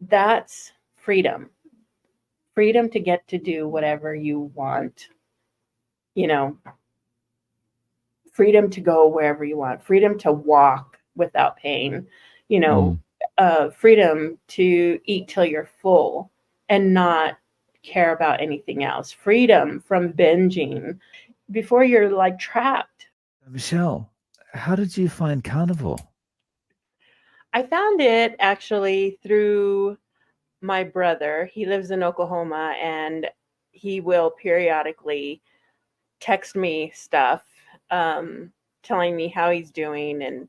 that's freedom. Freedom to get to do whatever you want, you know, freedom to go wherever you want, freedom to walk without pain, you know, Mm. freedom to eat till you're full and not care about anything else, freedom from binging before you're like trapped. Michelle, how did you find Carnivore? I found it actually through my brother. He lives in Oklahoma and he will periodically text me stuff, um, telling me how he's doing. And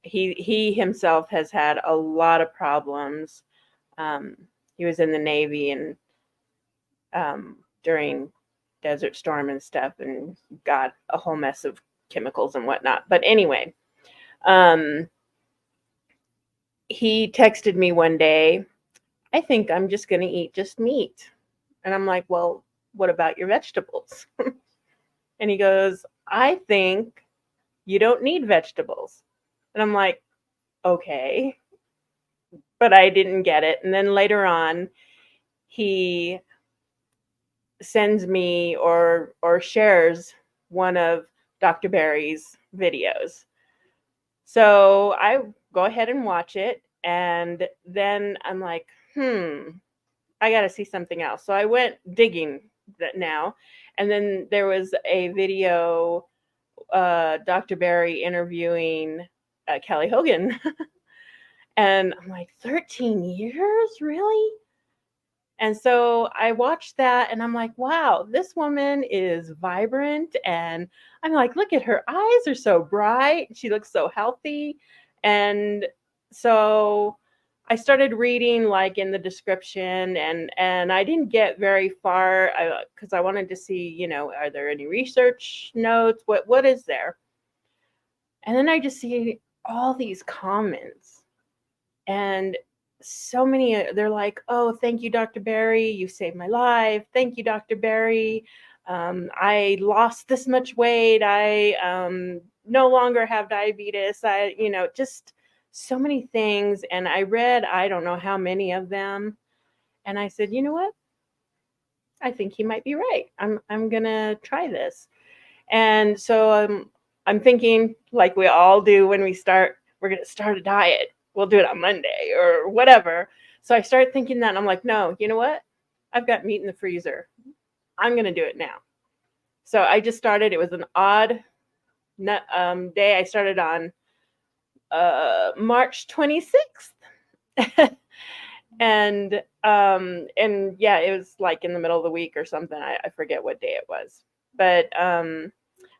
he himself has had a lot of problems. Um, he was in the Navy and during Desert Storm and stuff, and got a whole mess of chemicals and whatnot. But anyway, um, he texted me one day, I think I'm just going to eat just meat. And I'm like, well, what about your vegetables? And he goes, I think you don't need vegetables. And I'm like, okay. But I didn't get it. And then later on, he sends me or shares one of Dr. Barry's videos. So I go ahead and watch it. And then I'm like, I got to see something else. So I went digging that now. And then there was a video, Dr. Barry interviewing Kelly Hogan. And I'm like, 13 years? Really? And so I watched that and I'm like, wow, this woman is vibrant. And I'm like, look at her eyes are so bright. She looks so healthy. And so I started reading like in the description and I didn't get very far because I wanted to see, are there any research notes? What is there? And then I just see all these comments and so many, they're like, oh, thank you, Dr. Barry, you saved my life, thank you, Dr. Barry, I lost this much weight, I no longer have diabetes, I just so many things. And I read I don't know how many of them, and I said, you know what, I think he might be right. I'm gonna try this. And so I'm thinking, like we all do when we're going to start a diet. We'll do it on Monday or whatever. So I started thinking that, and I'm like, no, you know what? I've got meat in the freezer. I'm going to do it now. So I just started. It was an odd day. I started on March 26th. And yeah, it was like in the middle of the week or something. I forget what day it was. But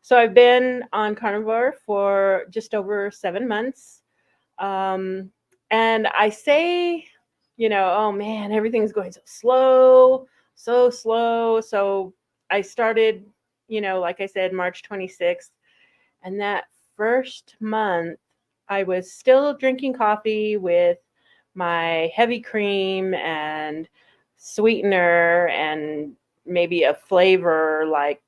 so I've been on carnivore for just over 7 months. Um, and I say, oh man, everything's going so slow, so slow. So I started, like I said, March 26th. And that first month, I was still drinking coffee with my heavy cream and sweetener and maybe a flavor like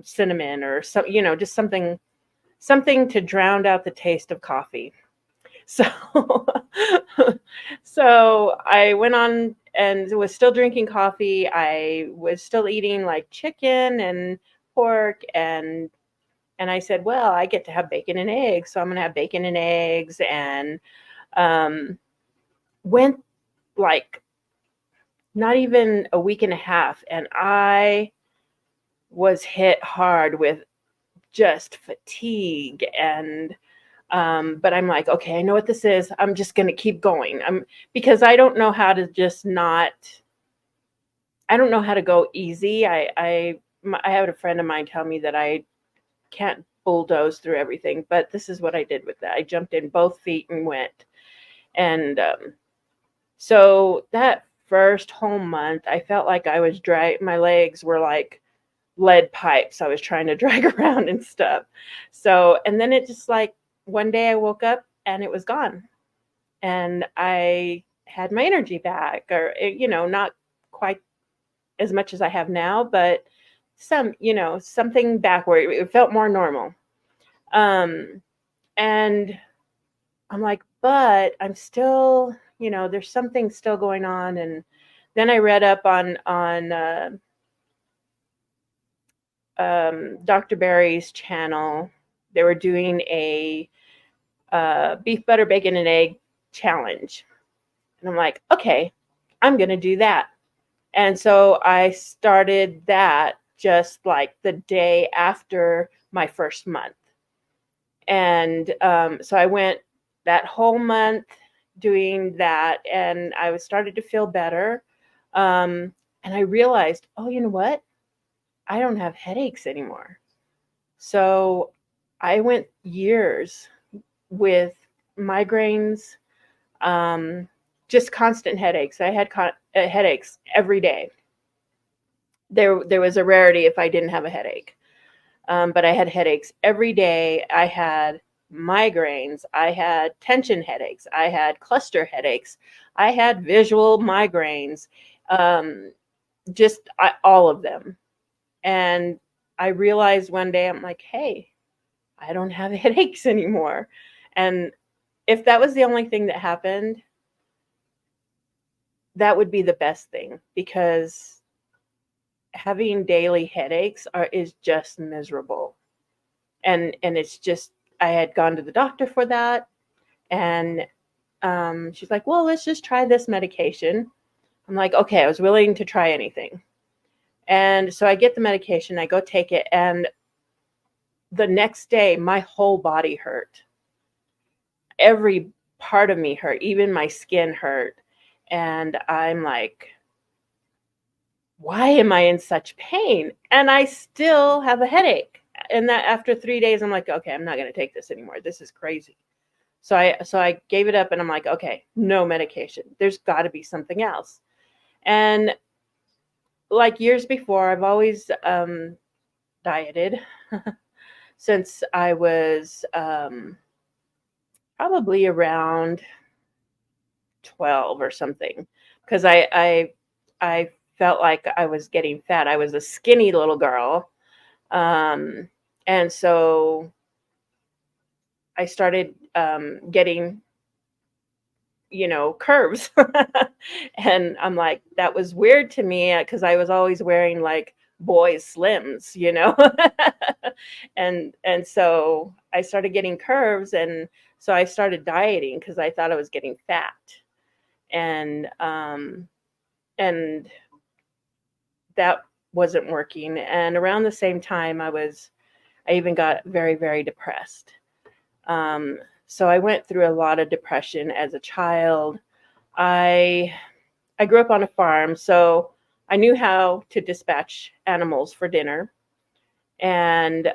cinnamon or some, just something to drown out the taste of coffee. So, so I went on and was still drinking coffee. I was still eating like chicken and pork and I said, well, I get to have bacon and eggs, so I'm gonna have bacon and eggs. And um, went like not even a week and a half, and I was hit hard with just fatigue and but I'm like, okay, I know what this is. I'm just going to keep going. Because I don't know how to just not. I don't know how to go easy. I had a friend of mine tell me that I can't bulldoze through everything, but this is what I did with that. I jumped in both feet and went. And so that first whole month, I felt like I was dry. My legs were like lead pipes I was trying to drag around and stuff. So, and then it just like one day I woke up and it was gone. And I had my energy back, or, not quite as much as I have now, but something back where it felt more normal. Um, and I'm like, but I'm still there's something still going on. And then I read up on Dr. Barry's channel. They were doing a beef, butter, bacon, and egg challenge. And I'm like, okay, I'm going to do that. And so I started that just like the day after my first month. And so I went that whole month doing that, and I was started to feel better. And I realized, oh, you know what? I don't have headaches anymore. So I went years with migraines, just constant headaches. I had headaches every day. There was a rarity if I didn't have a headache. But I had headaches every day. I had migraines. I had tension headaches. I had cluster headaches. I had visual migraines. All of them. And I realized one day, I'm like, hey, I don't have headaches anymore. And if that was the only thing that happened, that would be the best thing, because having daily headaches is just miserable. And it's just, I had gone to the doctor for that, and she's like, well, let's just try this medication. I'm like, okay, I was willing to try anything. And so I get the medication, I go take it, and the next day my whole body hurt. Every part of me hurt, even my skin hurt. And I'm like, why am I in such pain? And I still have a headache. And that after 3 days, I'm like, okay, I'm not going to take this anymore. This is crazy. So I gave it up, and I'm like, okay, no medication. There's got to be something else. And like years before, I've always dieted since I was probably around 12 or something, because I felt like I was getting fat. I was a skinny little girl. And so I started getting, curves. And I'm like, that was weird to me, because I was always wearing like boys slims, and so I started getting curves, and so I started dieting because I thought I was getting fat. And that wasn't working. And around the same time, I even got very, very depressed. So I went through a lot of depression as a child. I grew up on a farm, so I knew how to dispatch animals for dinner. And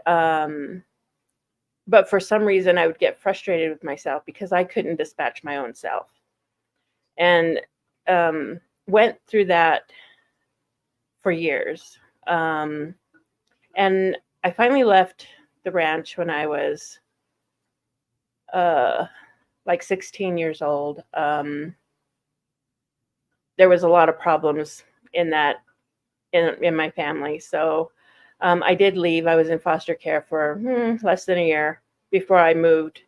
but for some reason, I would get frustrated with myself because I couldn't dispatch my own self. And went through that for years. And I finally left the ranch when I was like 16 years old. There was a lot of problems in my family. So I did leave. I was in foster care for less than a year before I moved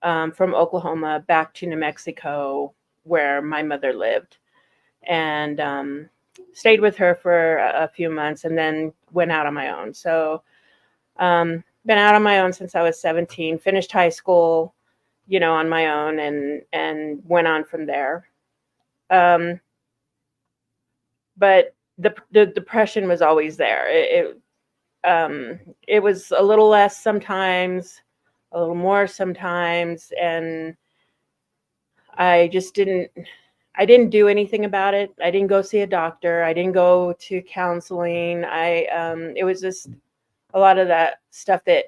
from Oklahoma back to New Mexico, where my mother lived, and stayed with her for a few months, and then went out on my own. So been out on my own since I was 17, finished high school, on my own, and went on from there. But the depression was always there. It was a little less sometimes, a little more sometimes, and I didn't do anything about it. I didn't go see a doctor. I didn't go to counseling. It was just a lot of that stuff that,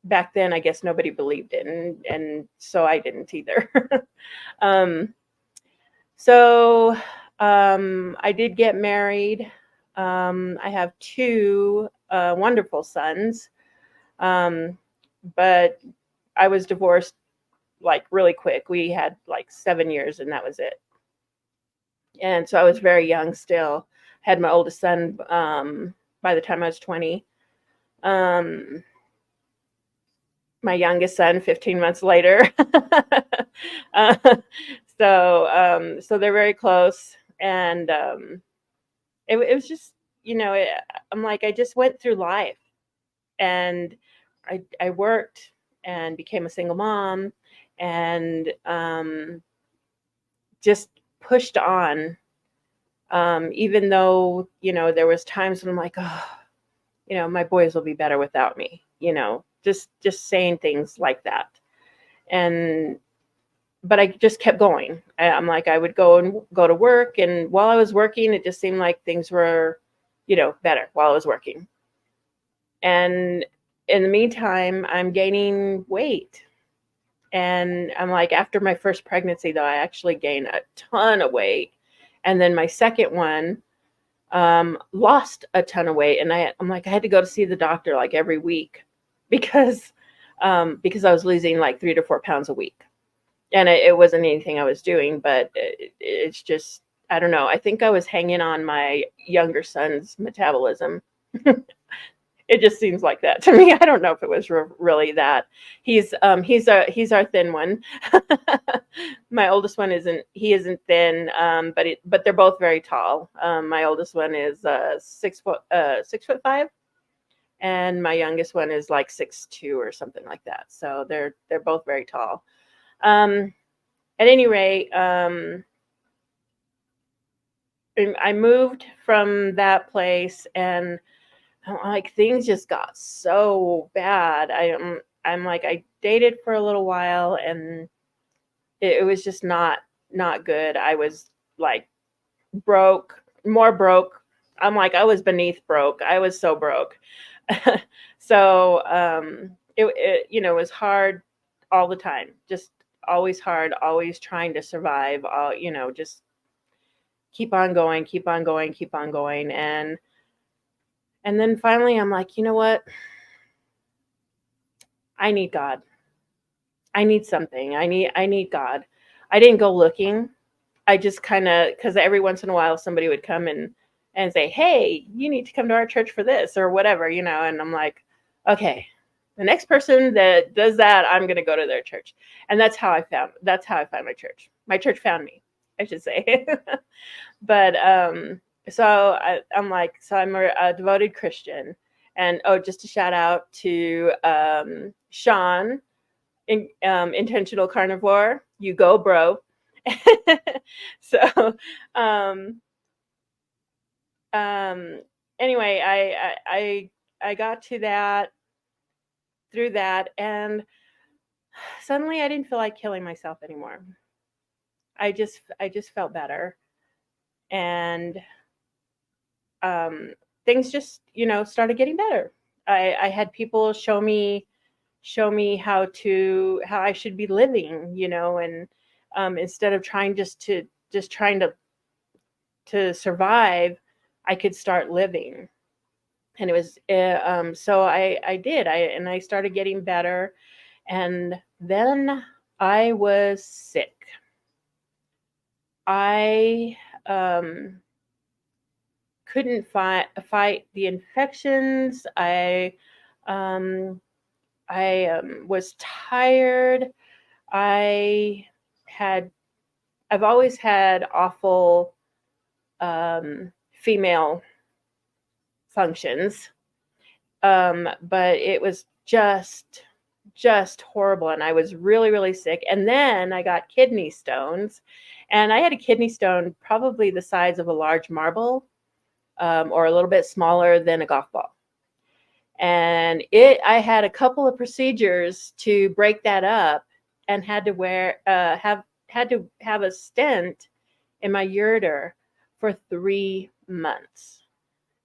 back then I guess nobody believed in, and so I didn't either. um, so I did get married. I have two wonderful sons, but I was divorced like really quick. We had like 7 years, and that was it. And so I was very young still. Had my oldest son by the time I was 20. My youngest son 15 months later. uh, So they're very close, and it was just, I'm like, I just went through life, and I worked and became a single mom, and just pushed on, even though, there was times when I'm like, oh, my boys will be better without me, just saying things like that. And but I just kept going. I'm like, I would go to work, and while I was working, it just seemed like things were, better while I was working. And in the meantime, I'm gaining weight. And I'm like, after my first pregnancy, though, I actually gained a ton of weight. And then my second one, lost a ton of weight. And I'm like, I had to go to see the doctor like every week because, because I was losing like 3 to 4 pounds a week. And it wasn't anything I was doing, but it's just, I don't know. I think I was hanging on my younger son's metabolism. It just seems like that to me. I don't know if it was really that. He's our thin one. My oldest one isn't thin, but they're both very tall. My oldest one is 6'5", and my youngest one is like 6'2" or something like that. So they're both very tall. At any rate, I moved from that place, and like things just got so bad. I'm like, I dated for a little while, and it was just not good. I was like broke, more broke. I'm like, I was beneath broke. I was so broke. So it was hard all the time. Just always hard, always trying to survive. All just keep on going, keep on going, keep on going, and then finally, I'm like, you know what? I need God. I need something. I need God. I didn't go looking. I just kind of, because every once in a while somebody would come and say, "Hey, you need to come to our church for this or whatever," and I'm like, okay, the next person that does that, I'm going to go to their church. And that's how I found my church. My church found me, I should say. But so I'm like, so I'm a devoted Christian. And oh, just a shout out to Sean, Intentional Carnivore. You go, bro. So um, um, anyway, I got to that through that, and suddenly I didn't feel like killing myself anymore. I just felt better, and um, things just started getting better. I had people show me how I should be living, and instead of trying to survive, I could start living. And it was so I did. I started getting better, and then I was sick. I couldn't fight the infections. Um, I was tired. I had I've always had awful female functions, but it was just horrible, and I was really really sick. And then I got kidney stones, and I had a kidney stone probably the size of a large marble, or a little bit smaller than a golf ball. And I had a couple of procedures to break that up, and had to have a stent in my ureter for 3 months.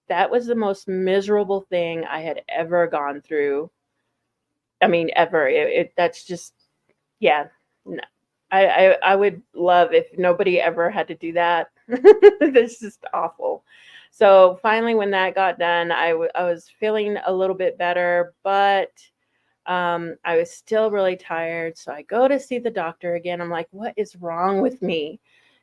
That was the most miserable thing I had ever gone through. I mean, ever. That's just, yeah. No. I would love if nobody ever had to do that. That's just awful. So finally, when that got done, I was feeling a little bit better, but I was still really tired. So I go to see the doctor again. I'm like, what is wrong with me?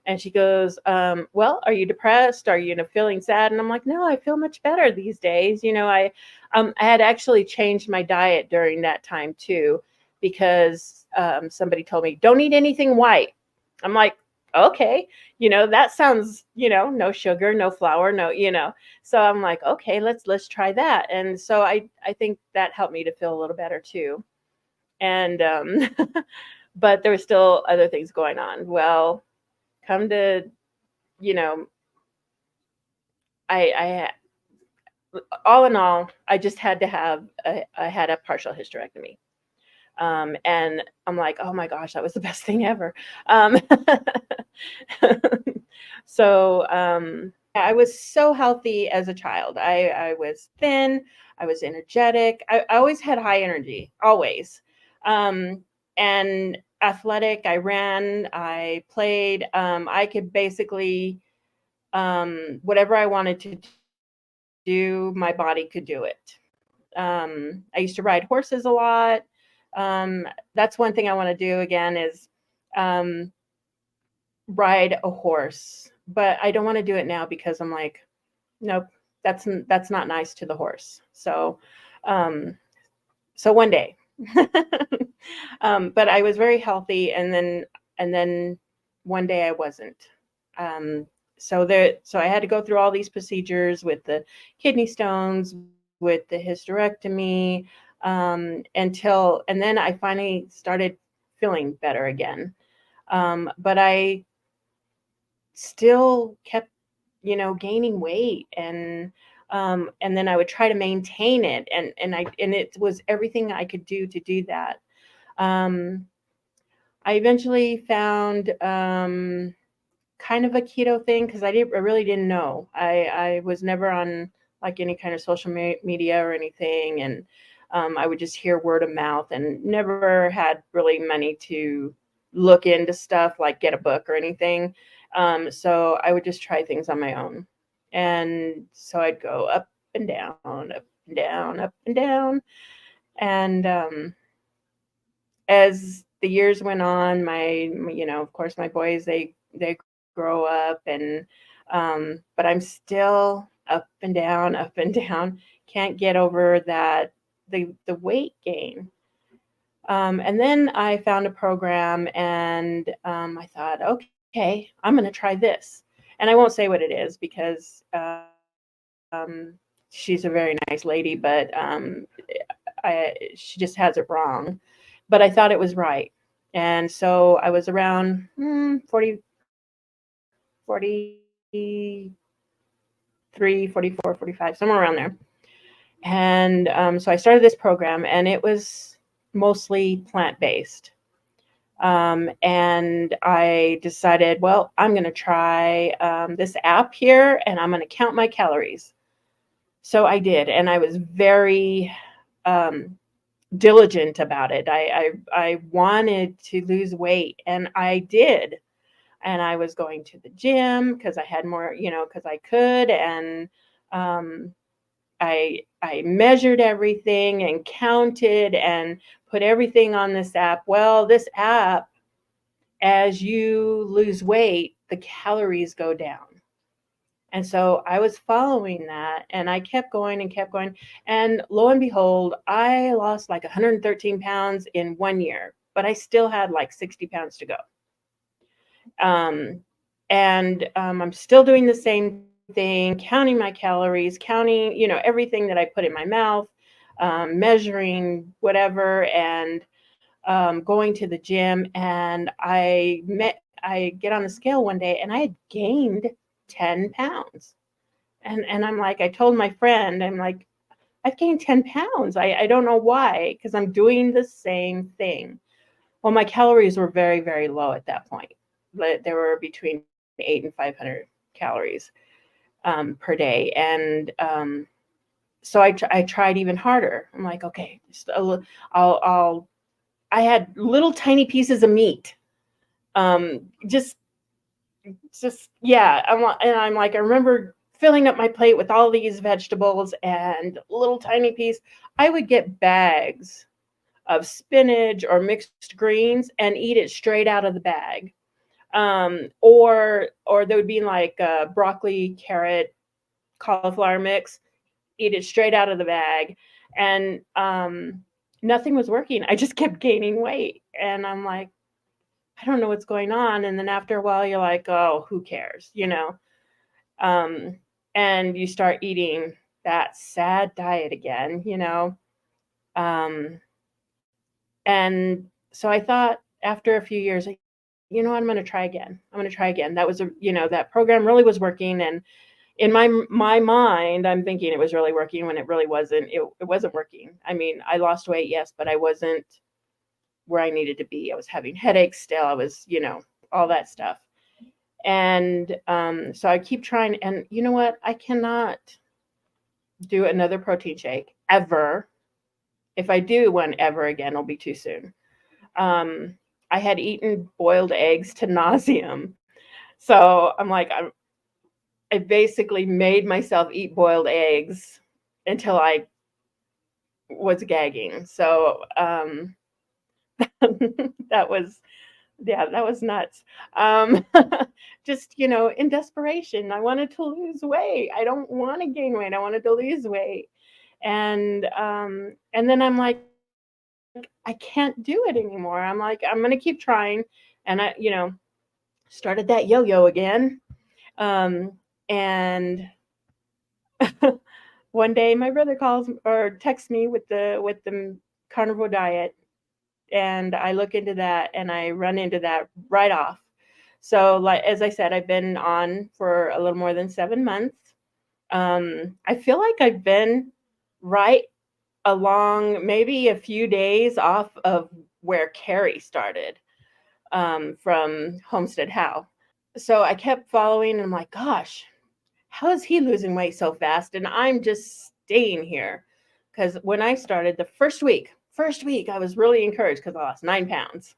And she goes, well, are you depressed? Are you feeling sad? And I'm like, no, I feel much better these days. I had actually changed my diet during that time too, because somebody told me, don't eat anything white. I'm like, okay, that sounds, no sugar, no flour, no. So I'm like, okay, let's try that. And so I think that helped me to feel a little better too. And but there were still other things going on. Well, come to, you know, I all in all, I just had to have I had a partial hysterectomy. And I'm like, oh my gosh, that was the best thing ever. Um, so I was so healthy as a child. I was thin, I was energetic, I always had high energy, always. Um, and athletic, I ran, I played, I could basically, whatever I wanted to do, my body could do it. I used to ride horses a lot. That's one thing I want to do again is um, ride a horse, but I don't want to do it now because I'm like, nope, that's not nice to the horse. Um, so one day, but I was very healthy, and then one day I wasn't. Um, so I had to go through all these procedures with the kidney stones, with the hysterectomy, and then I finally started feeling better again. But I still kept, gaining weight, and then I would try to maintain it, and it was everything I could do to do that. Um, I eventually found kind of a keto thing because I really didn't know. I was never on like any kind of social media or anything, and I would just hear word of mouth, and never had really money to look into stuff like get a book or anything. So I would just try things on my own, and so I'd go up and down, up and down, up and down, and as the years went on, of course, my boys they grow up, and but I'm still up and down. Can't get over that the weight gain. And then I found a program, and I thought, okay, I'm going to try this. And I won't say what it is because she's a very nice lady, but she just has it wrong. But I thought it was right. And so I was around 40, 43, 44, 45, somewhere around there. And so I started this program, and it was mostly plant based. And I decided, well, I'm going to try this app here, and I'm going to count my calories. So I did, and I was very um, diligent about it. I wanted to lose weight, and I did. And I was going to the gym because I had more, because I could, and um, I measured everything and counted and put everything on this app. Well, this app, as you lose weight, the calories go down. And so I was following that, and I kept going and kept going. And lo and behold, I lost like 113 pounds in 1 year, but I still had like 60 pounds to go. Um, and I'm still doing the same thing, counting my calories, counting, everything that I put in my mouth, measuring whatever, and going to the gym. And I get on the scale one day, and I had gained 10 pounds. And I'm like, I told my friend, I'm like, I've gained 10 pounds. I don't know why, because I'm doing the same thing. Well, my calories were very, very low at that point. But they were between 800 and 500 calories per day. And so I tried even harder. I'm like, okay, I'll I had little tiny pieces of meat. Just yeah, and I'm like, I remember filling up my plate with all these vegetables and little tiny piece. I would get bags of spinach or mixed greens and eat it straight out of the bag. Or there would be like broccoli, carrot, cauliflower mix, eat it straight out of the bag. And nothing was working. I just kept gaining weight. And I'm like, I don't know what's going on. And then after a while, you're like, oh, who cares, Um, and you start eating that sad diet again, Um, and so I thought after a few years, like, what, I'm going to try again. I'm going to try again. That was that program really was working. And in my mind, I'm thinking it was really working when it really wasn't. It wasn't working. I mean, I lost weight, yes, but I wasn't where I needed to be. I was having headaches still. I was, all that stuff. And so I keep trying. And you know what? I cannot do another protein shake ever. If I do one ever again, it'll be too soon. Um, I had eaten boiled eggs to nauseum. So I'm like, I basically made myself eat boiled eggs until I was gagging. So that was, yeah, that was nuts. Um, just, in desperation, I wanted to lose weight. I don't want to gain weight. I wanted to lose weight. And then I'm like, I can't do it anymore. I'm like, I'm going to keep trying. And started that yo-yo again. And one day my brother calls or texts me with the carnivore diet, and I look into that and I run into that right off. So, like as I said, I've been on for a little more than 7 months. I feel like I've been right along, maybe a few days off of where Carrie started, from Homestead How. So I kept following, and I'm like, gosh, how is he losing weight so fast? And I'm just staying here. Because when I started the first week, I was really encouraged because I lost 9 pounds.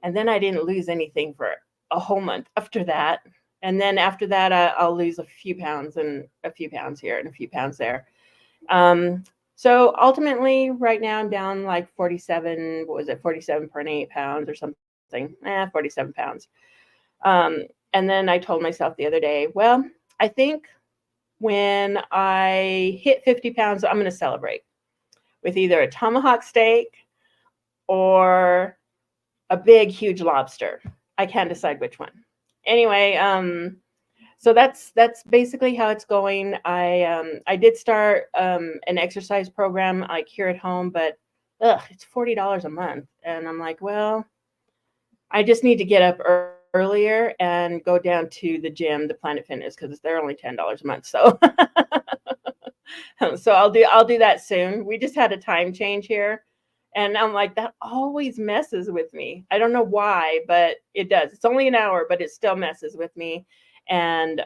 And then I didn't lose anything for a whole month after that. And then after that, I'll lose a few pounds and a few pounds here and a few pounds there. Um, so ultimately, right now, I'm down like 47, what was it, 47.8 pounds or something? 47 pounds. Um, and then I told myself the other day, well, I think when I hit 50 pounds, I'm going to celebrate with either a tomahawk steak or a big, huge lobster. I can't decide which one. Anyway, so that's basically how it's going. I did start an exercise program like here at home, but it's $40 a month, and I'm like, well, I just need to get up earlier and go down to the gym, the Planet Fitness, because they're only $10 a month. So so I'll do that soon. We just had a time change here. And I'm like, that always messes with me. I don't know why, but it does. It's only an hour, but it still messes with me. And so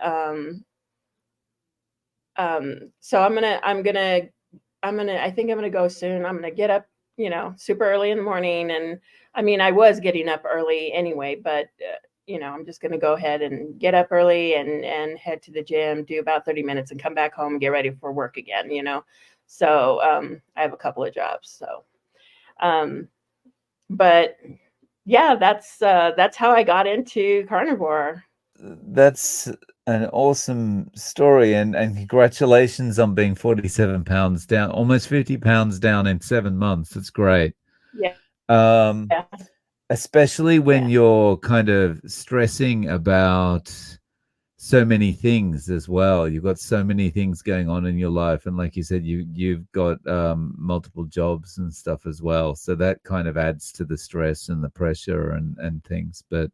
I think I'm gonna go soon. I'm gonna get up, super early in the morning. And I mean, I was getting up early anyway, but I'm just gonna go ahead and get up early and head to the gym, do about 30 minutes, and come back home and get ready for work again. So I have a couple of jobs. So, um, but yeah, that's how I got into carnivore. That's an awesome story, and congratulations on being 47 pounds down, almost 50 pounds down in 7 months. That's great. Yeah, Um, especially yeah, when you're kind of stressing about so many things as well. You've got so many things going on in your life, and like you said, you've got multiple jobs and stuff as well. So that kind of adds to the stress and the pressure and things. But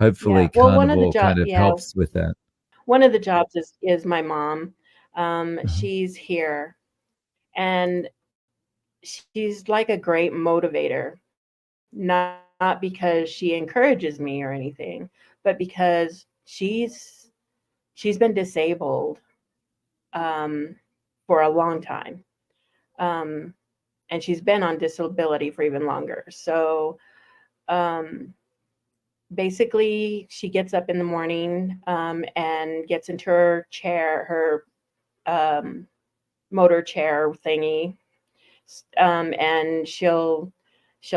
yeah. hopefully, Well, carnivore kind of helps with that. one of the jobs is my mom. Mhm. She's here, and she's like a great motivator, not because she encourages me or anything, but because she's been disabled, um, for a long time. Um, and she's been on disability for even longer. So um, basically, she gets up in the morning, and gets into her chair, her um, motor chair thingy, and she'll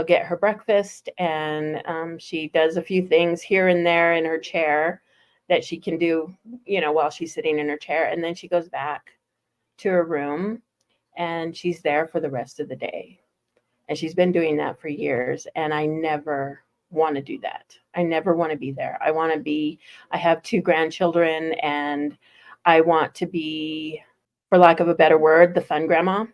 get her breakfast, and she does a few things here and there in her chair that she can do, while she's sitting in her chair, and then she goes back to her room and she's there for the rest of the day. And she's been doing that for years, and I never want to do that. I never want to be there. I have two grandchildren, and I want to be, for lack of a better word, the fun grandma.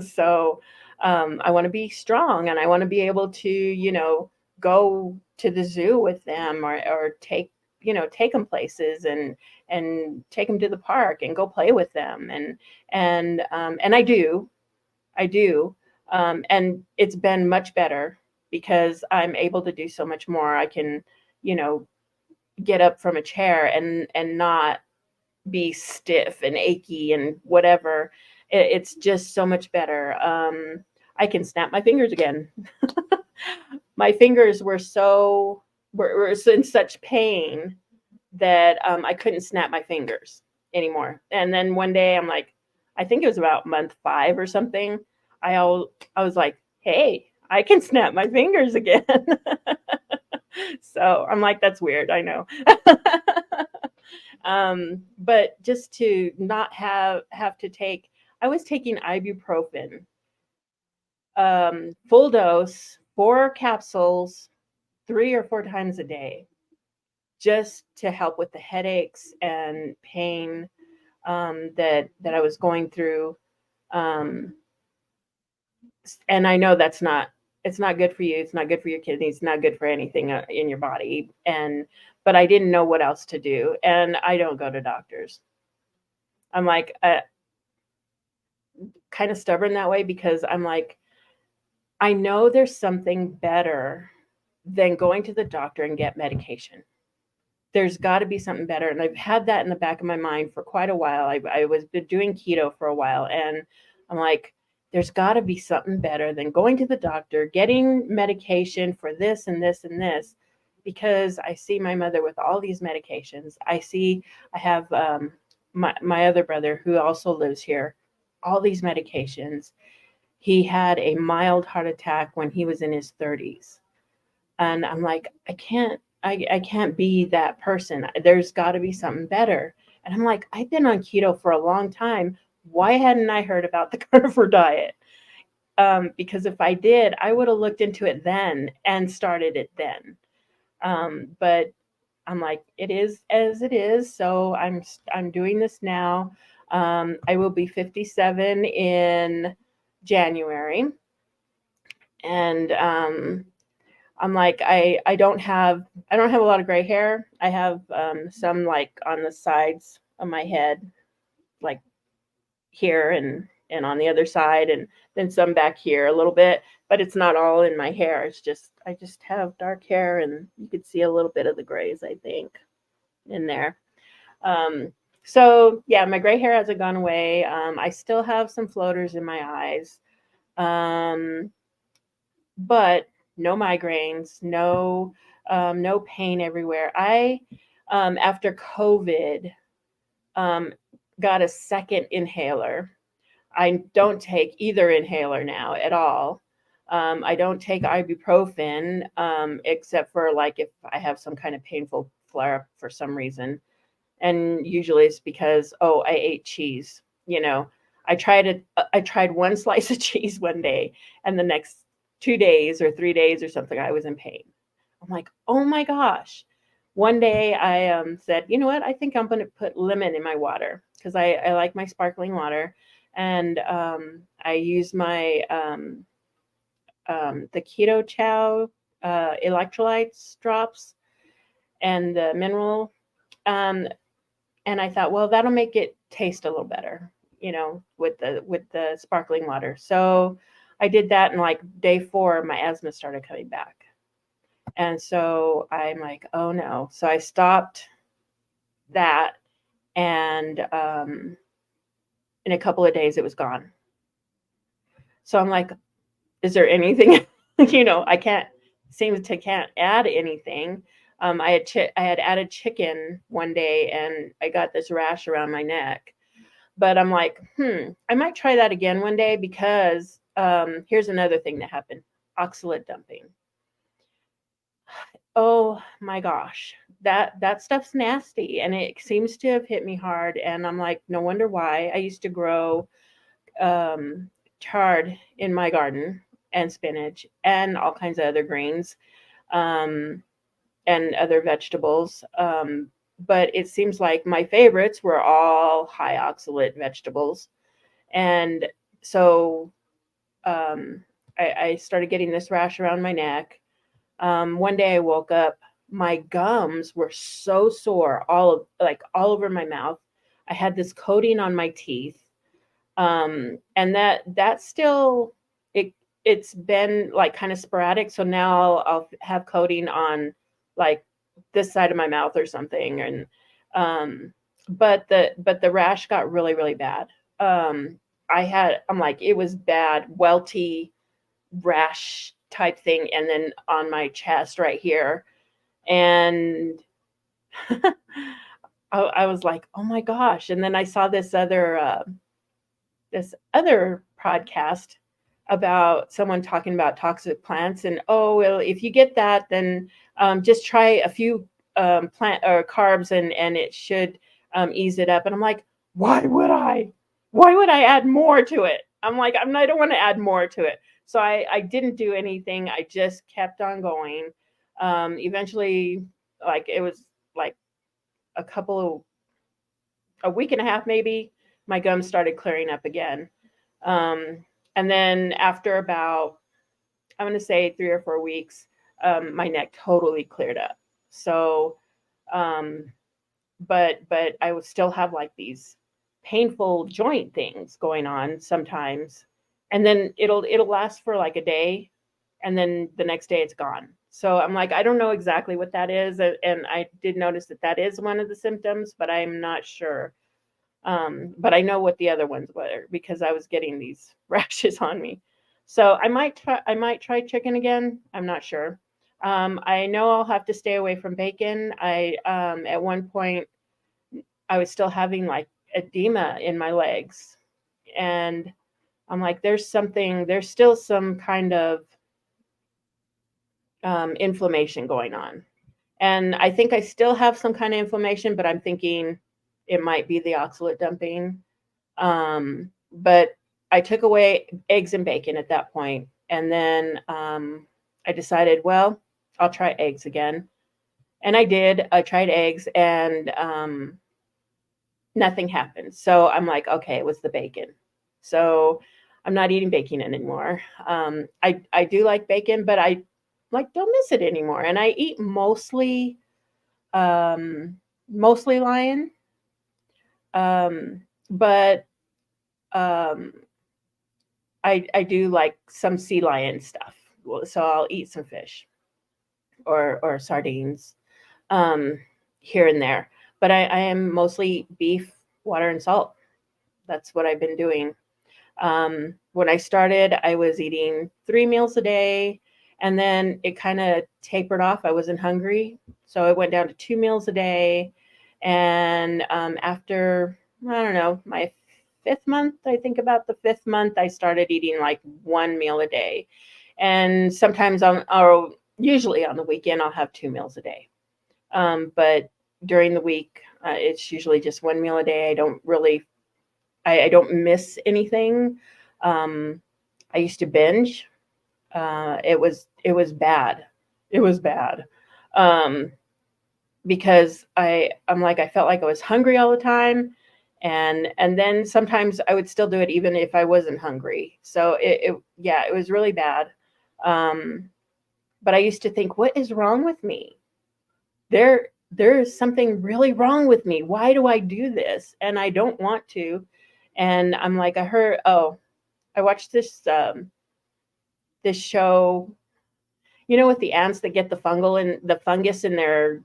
So I want to be strong, and I want to be able to, go to the zoo with them, or take, take them places, and take them to the park and go play with them. And I do. And it's been much better because I'm able to do so much more. I can, you know, get up from a chair and not be stiff and achy and whatever. It's just so much better. I can snap my fingers again. My fingers were in such pain that I couldn't snap my fingers anymore. And then one day I'm like, I think it was about month 5 or something. I was like, hey, I can snap my fingers again. So I'm like, that's weird, I know. But just to not have to take, I was taking ibuprofen, full dose, 4 capsules, 3 or 4 times a day, just to help with the headaches and pain that I was going through. Um, and I know it's not good for you. It's not good for your kidneys. It's not good for anything in your body. But I didn't know what else to do. And I don't go to doctors. I'm like, kind of stubborn that way, because I'm like, I know there's something better than going to the doctor and get medication. There's got to be something better. And I've had that in the back of my mind for quite a while. I was been doing keto for a while, and I'm like, there's got to be something better than going to the doctor, getting medication for this and this and this, because I see my mother with all these medications. I have my other brother who also lives here, all these medications. He had a mild heart attack when he was in his 30s. And I'm like, I can't be that person. There's got to be something better. And I'm like, I've been on keto for a long time. Why hadn't I heard about the carnivore diet? Because if I did, I would have looked into it then and started it then. But I'm like, it is as it is. So I'm doing this now. I will be 57 in January, and I'm like, I don't have a lot of gray hair. I have some like on the sides of my head, like here and on the other side, and then some back here a little bit, but it's not all in my hair. It's just, I just have dark hair, and you could see a little bit of the grays, I think, in there. Um, so yeah, my gray hair hasn't gone away. I still have some floaters in my eyes. Um, but no migraines, no pain everywhere. I after COVID, um, got a second inhaler. I don't take either inhaler now at all. I don't take ibuprofen, except for like if I have some kind of painful flare up for some reason, and usually it's because, oh, I ate cheese. I tried one slice of cheese one day, and the next 2 days or 3 days or something, I was in pain. I'm like, oh my gosh. One day I said, you know what? I think I'm going to put lemon in my water, because I like my sparkling water. And I use my the Keto Chow electrolytes drops and the mineral. Um, and I thought, well, that'll make it taste a little better, with the sparkling water. So I did that, and like day 4, my asthma started coming back. And so I'm like, oh no. So I stopped that, and in a couple of days it was gone. So I'm like, is there anything, I can't add anything. I had added chicken one day, and I got this rash around my neck. But I'm like, I might try that again one day, because here's another thing that happened: oxalate dumping. Oh my gosh, that stuff's nasty, and it seems to have hit me hard. And I'm like, no wonder why. I used to grow chard in my garden, and spinach, and all kinds of other greens. um, and other vegetables. But it seems like my favorites were all high oxalate vegetables. And so I started getting this rash around my neck. One day I woke up, my gums were so sore, all over my mouth. I had this coating on my teeth, and that still it it's been like kind of sporadic. So now I'll have coating on like this side of my mouth or something, and um, but the rash got really really bad. I'm like it was bad, welty rash type thing, and then on my chest right here, and I was like, oh my gosh. And then I saw this other podcast about someone talking about toxic plants, and oh well, if you get that, then just try a few plant or carbs, and it should ease it up. And I'm like, why would I add more to it? I'm like, I don't want to add more to it. So I didn't do anything. I just kept on going. Eventually, like it was like a couple a week and a half maybe, my gums started clearing up again. Um, and then after about, I'm going to say 3 or 4 weeks, my neck totally cleared up. So, um, but I would still have like these painful joint things going on sometimes, and then it'll last for like a day, and then the next day it's gone. So I'm like, I don't know exactly what that is, and I did notice that is one of the symptoms, but I'm not sure. But I know what the other ones were because I was getting these rashes on me. So I might try chicken again. I'm not sure. I know I'll have to stay away from bacon. I at one point I was still having like edema in my legs, and I'm like, there's still some kind of inflammation going on. And I think I still have some kind of inflammation, but I'm thinking it might be the oxalate dumping. But I took away eggs and bacon at that point, and then I decided, well, I'll try eggs again, and I did. I tried eggs, and nothing happened. So I'm like, okay, it was the bacon. So I'm not eating bacon anymore. I do like bacon, but I like don't miss it anymore, and I eat mostly lion, but um, I do like some sea lion stuff. So I'll eat some fish or sardines um, here and there. But I am mostly beef, water, and salt. That's what I've been doing. When I started, I was eating 3 meals a day, and then it kind of tapered off. I wasn't hungry, so it went down to 2 meals a day. And after, I don't know, my fifth month, I think about the fifth month, I started eating like 1 meal a day. And sometimes or usually on the weekend, I'll have 2 meals a day. But during the week, it's usually just 1 meal a day. I don't miss anything. Um, I used to binge. It was bad. It was bad. Um, because I'm like I felt like I was hungry all the time, and then sometimes I would still do it even if I wasn't hungry. So yeah, it was really bad. Um, but I used to think, what is wrong with me? There is something really wrong with me. Why do I do this? And I don't want to. And I'm like, I watched this show, with the ants that get the fungus in their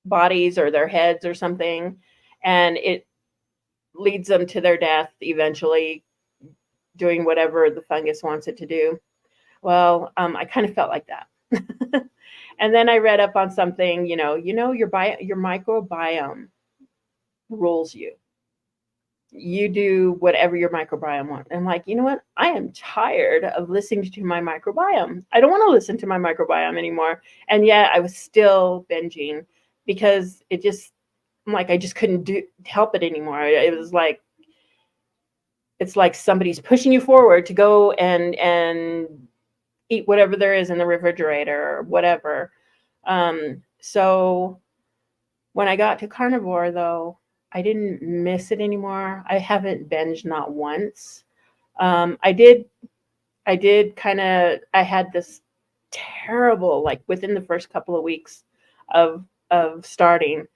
bodies or their heads or something, and it leads them to their death eventually, doing whatever the fungus wants it to do. Well, I kind of felt like that. And then I read up on something, your microbiome rules you. You do whatever your microbiome wants. And I'm like, you know what? I am tired of listening to my microbiome. I don't want to listen to my microbiome anymore. And yet I was still binging because I'm like, I just couldn't help it anymore. It was like, it's like somebody's pushing you forward to go and eat whatever there is in the refrigerator or whatever. So when I got to carnivore, though, I didn't miss it anymore. I haven't binged not once. I did. I did kind of. I had this terrible, like within the first couple of weeks of starting.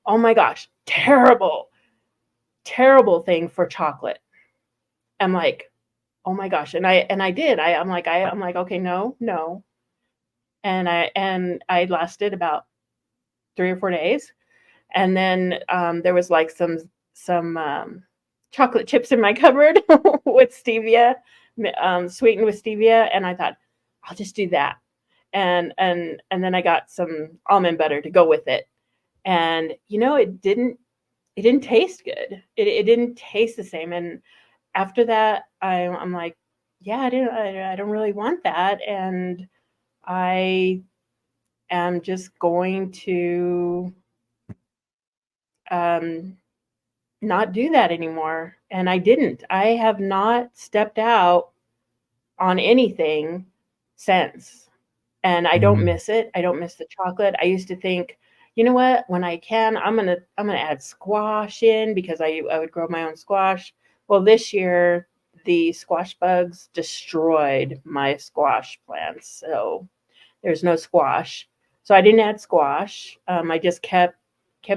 Oh my gosh, terrible, terrible thing for chocolate. I'm like, oh my gosh, and I did. I'm like, okay, no, no, and I lasted about 3 or 4 days, and then there was like some chocolate chips in my cupboard with stevia, sweetened with stevia, and I thought I'll just do that, and then I got some almond butter to go with it, and it didn't taste good. It didn't taste the same, and after that, I'm like, yeah, I don't really want that, and I am just going to um, not do that anymore. And I didn't. I have not stepped out on anything since. And I don't Mm. miss it. I don't miss the chocolate. I used to think, you know what, when I can, I'm gonna add squash in because I would grow my own squash. Well, this year the squash bugs destroyed my squash plants. So there's no squash. So I didn't add squash. I just kept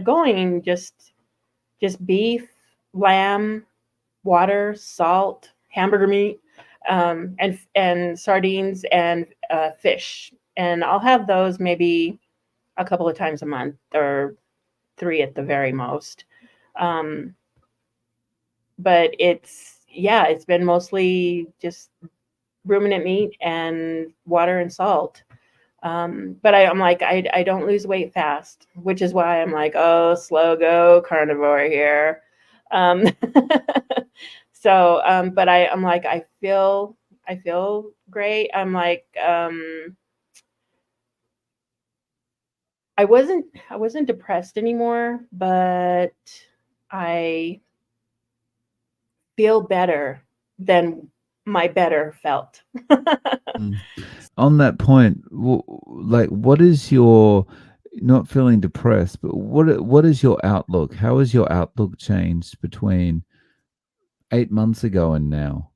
going, just beef, lamb, water, salt, hamburger meat, and sardines and fish. And I'll have those maybe a couple of times a month or three at the very most. Um, but it's been mostly just ruminant meat and water and salt. But I'm like, I don't lose weight fast, which is why I'm like, oh, slow go carnivore here. Um, but I'm like, I feel great. I'm like, I wasn't depressed anymore, but I feel better than my better felt. Mm. On that point, like, what is your, not feeling depressed, but what is your outlook? How has your outlook changed between 8 months ago and now?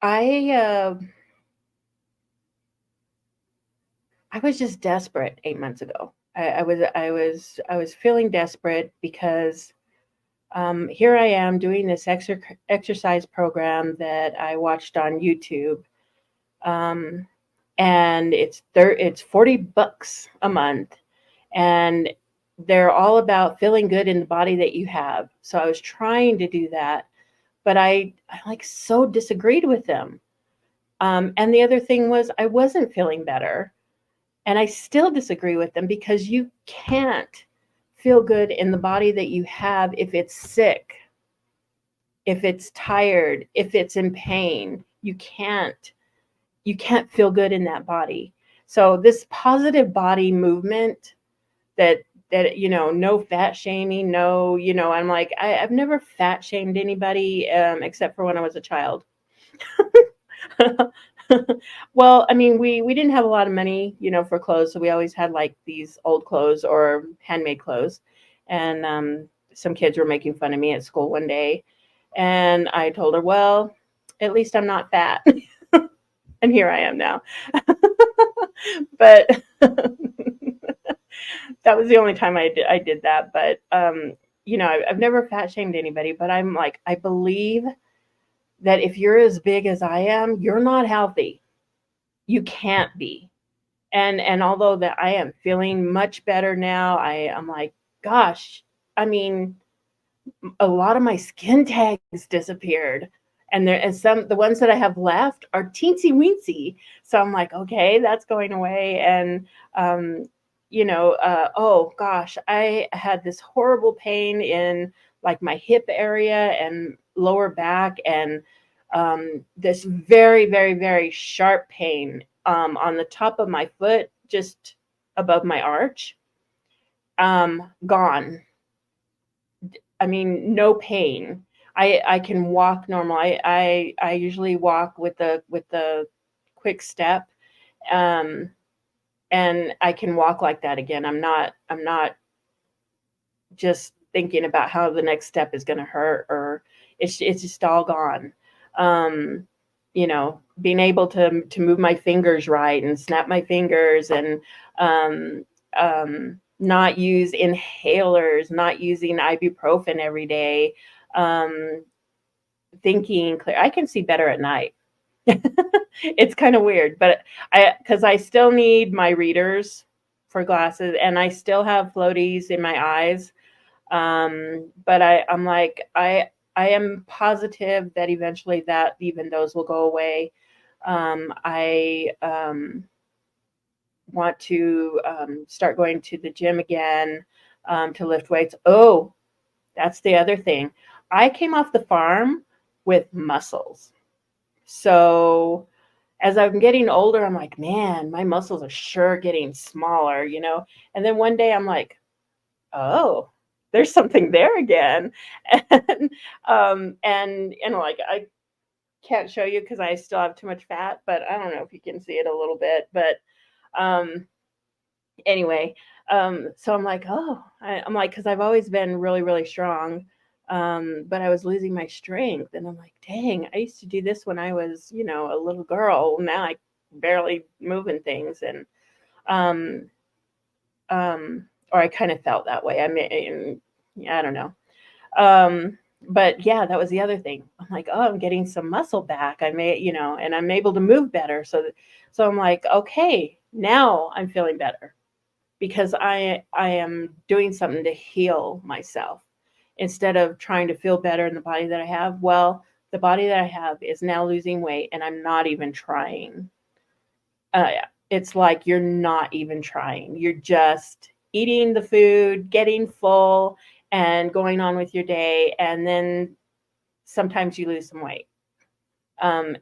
I I was just desperate 8 months ago. I was feeling desperate because here I am doing this exercise program that I watched on YouTube, um, and it's $40 a month, and they're all about feeling good in the body that you have. So I was trying to do that, but I like so disagreed with them. And the other thing was I wasn't feeling better. And I still disagree with them because you can't feel good in the body that you have if it's sick, if it's tired, if it's in pain. You can't feel good in that body. So this positive body movement that no fat shaming, no, I'm like I've never fat shamed anybody except for when I was a child. Well, I mean, we didn't have a lot of money, for clothes, so we always had like these old clothes or handmade clothes. And some kids were making fun of me at school one day, and I told her, "Well, at least I'm not fat." And here I am now. But that was the only time I did that. But I've never fat shamed anybody, but I'm like, I believe that if you're as big as I am, you're not healthy. You can't be. And although that I am feeling much better now, I'm like, gosh, I mean, a lot of my skin tags disappeared. And the ones that I have left are teensy weensy. So I'm like, okay, that's going away. And oh gosh, I had this horrible pain in like my hip area and lower back, and this very, very, very sharp pain on the top of my foot, just above my arch. Gone. I mean, no pain. I can walk normal. I usually walk with the quick step, um, and I can walk like that again. I'm not just thinking about how the next step is going to hurt, or it's just all gone. Um, being able to move my fingers right and snap my fingers, and um, not use inhalers, not using ibuprofen every day. Um, Thinking clear. I can see better at night. It's kind of weird, but because I still need my readers for glasses, and I still have floaties in my eyes. But I'm like, I am positive that eventually that even those will go away. I want to start going to the gym again, to lift weights. Oh, that's the other thing. I came off the farm with muscles. So as I'm getting older, I'm like, man, my muscles are sure getting smaller, you know? And then one day I'm like, oh, there's something there again. And like I can't show you because I still have too much fat, but I don't know if you can see it a little bit. But um anyway, so I'm like, oh, I'm like, because I've always been really, really strong. But I was losing my strength, and I'm like, dang, I used to do this when I was, a little girl. Now I barely moving things, and um, or I kind of felt that way. I mean, yeah, I don't know. But yeah, that was the other thing. I'm like, oh, I'm getting some muscle back. I may, and I'm able to move better. So I'm like, okay, now I'm feeling better because I am doing something to heal myself instead of trying to feel better in the body that I have. Well, the body that I have is now losing weight, and I'm not even trying. It's like you're not even trying. You're just eating the food, getting full, and going on with your day, and then sometimes you lose some weight. And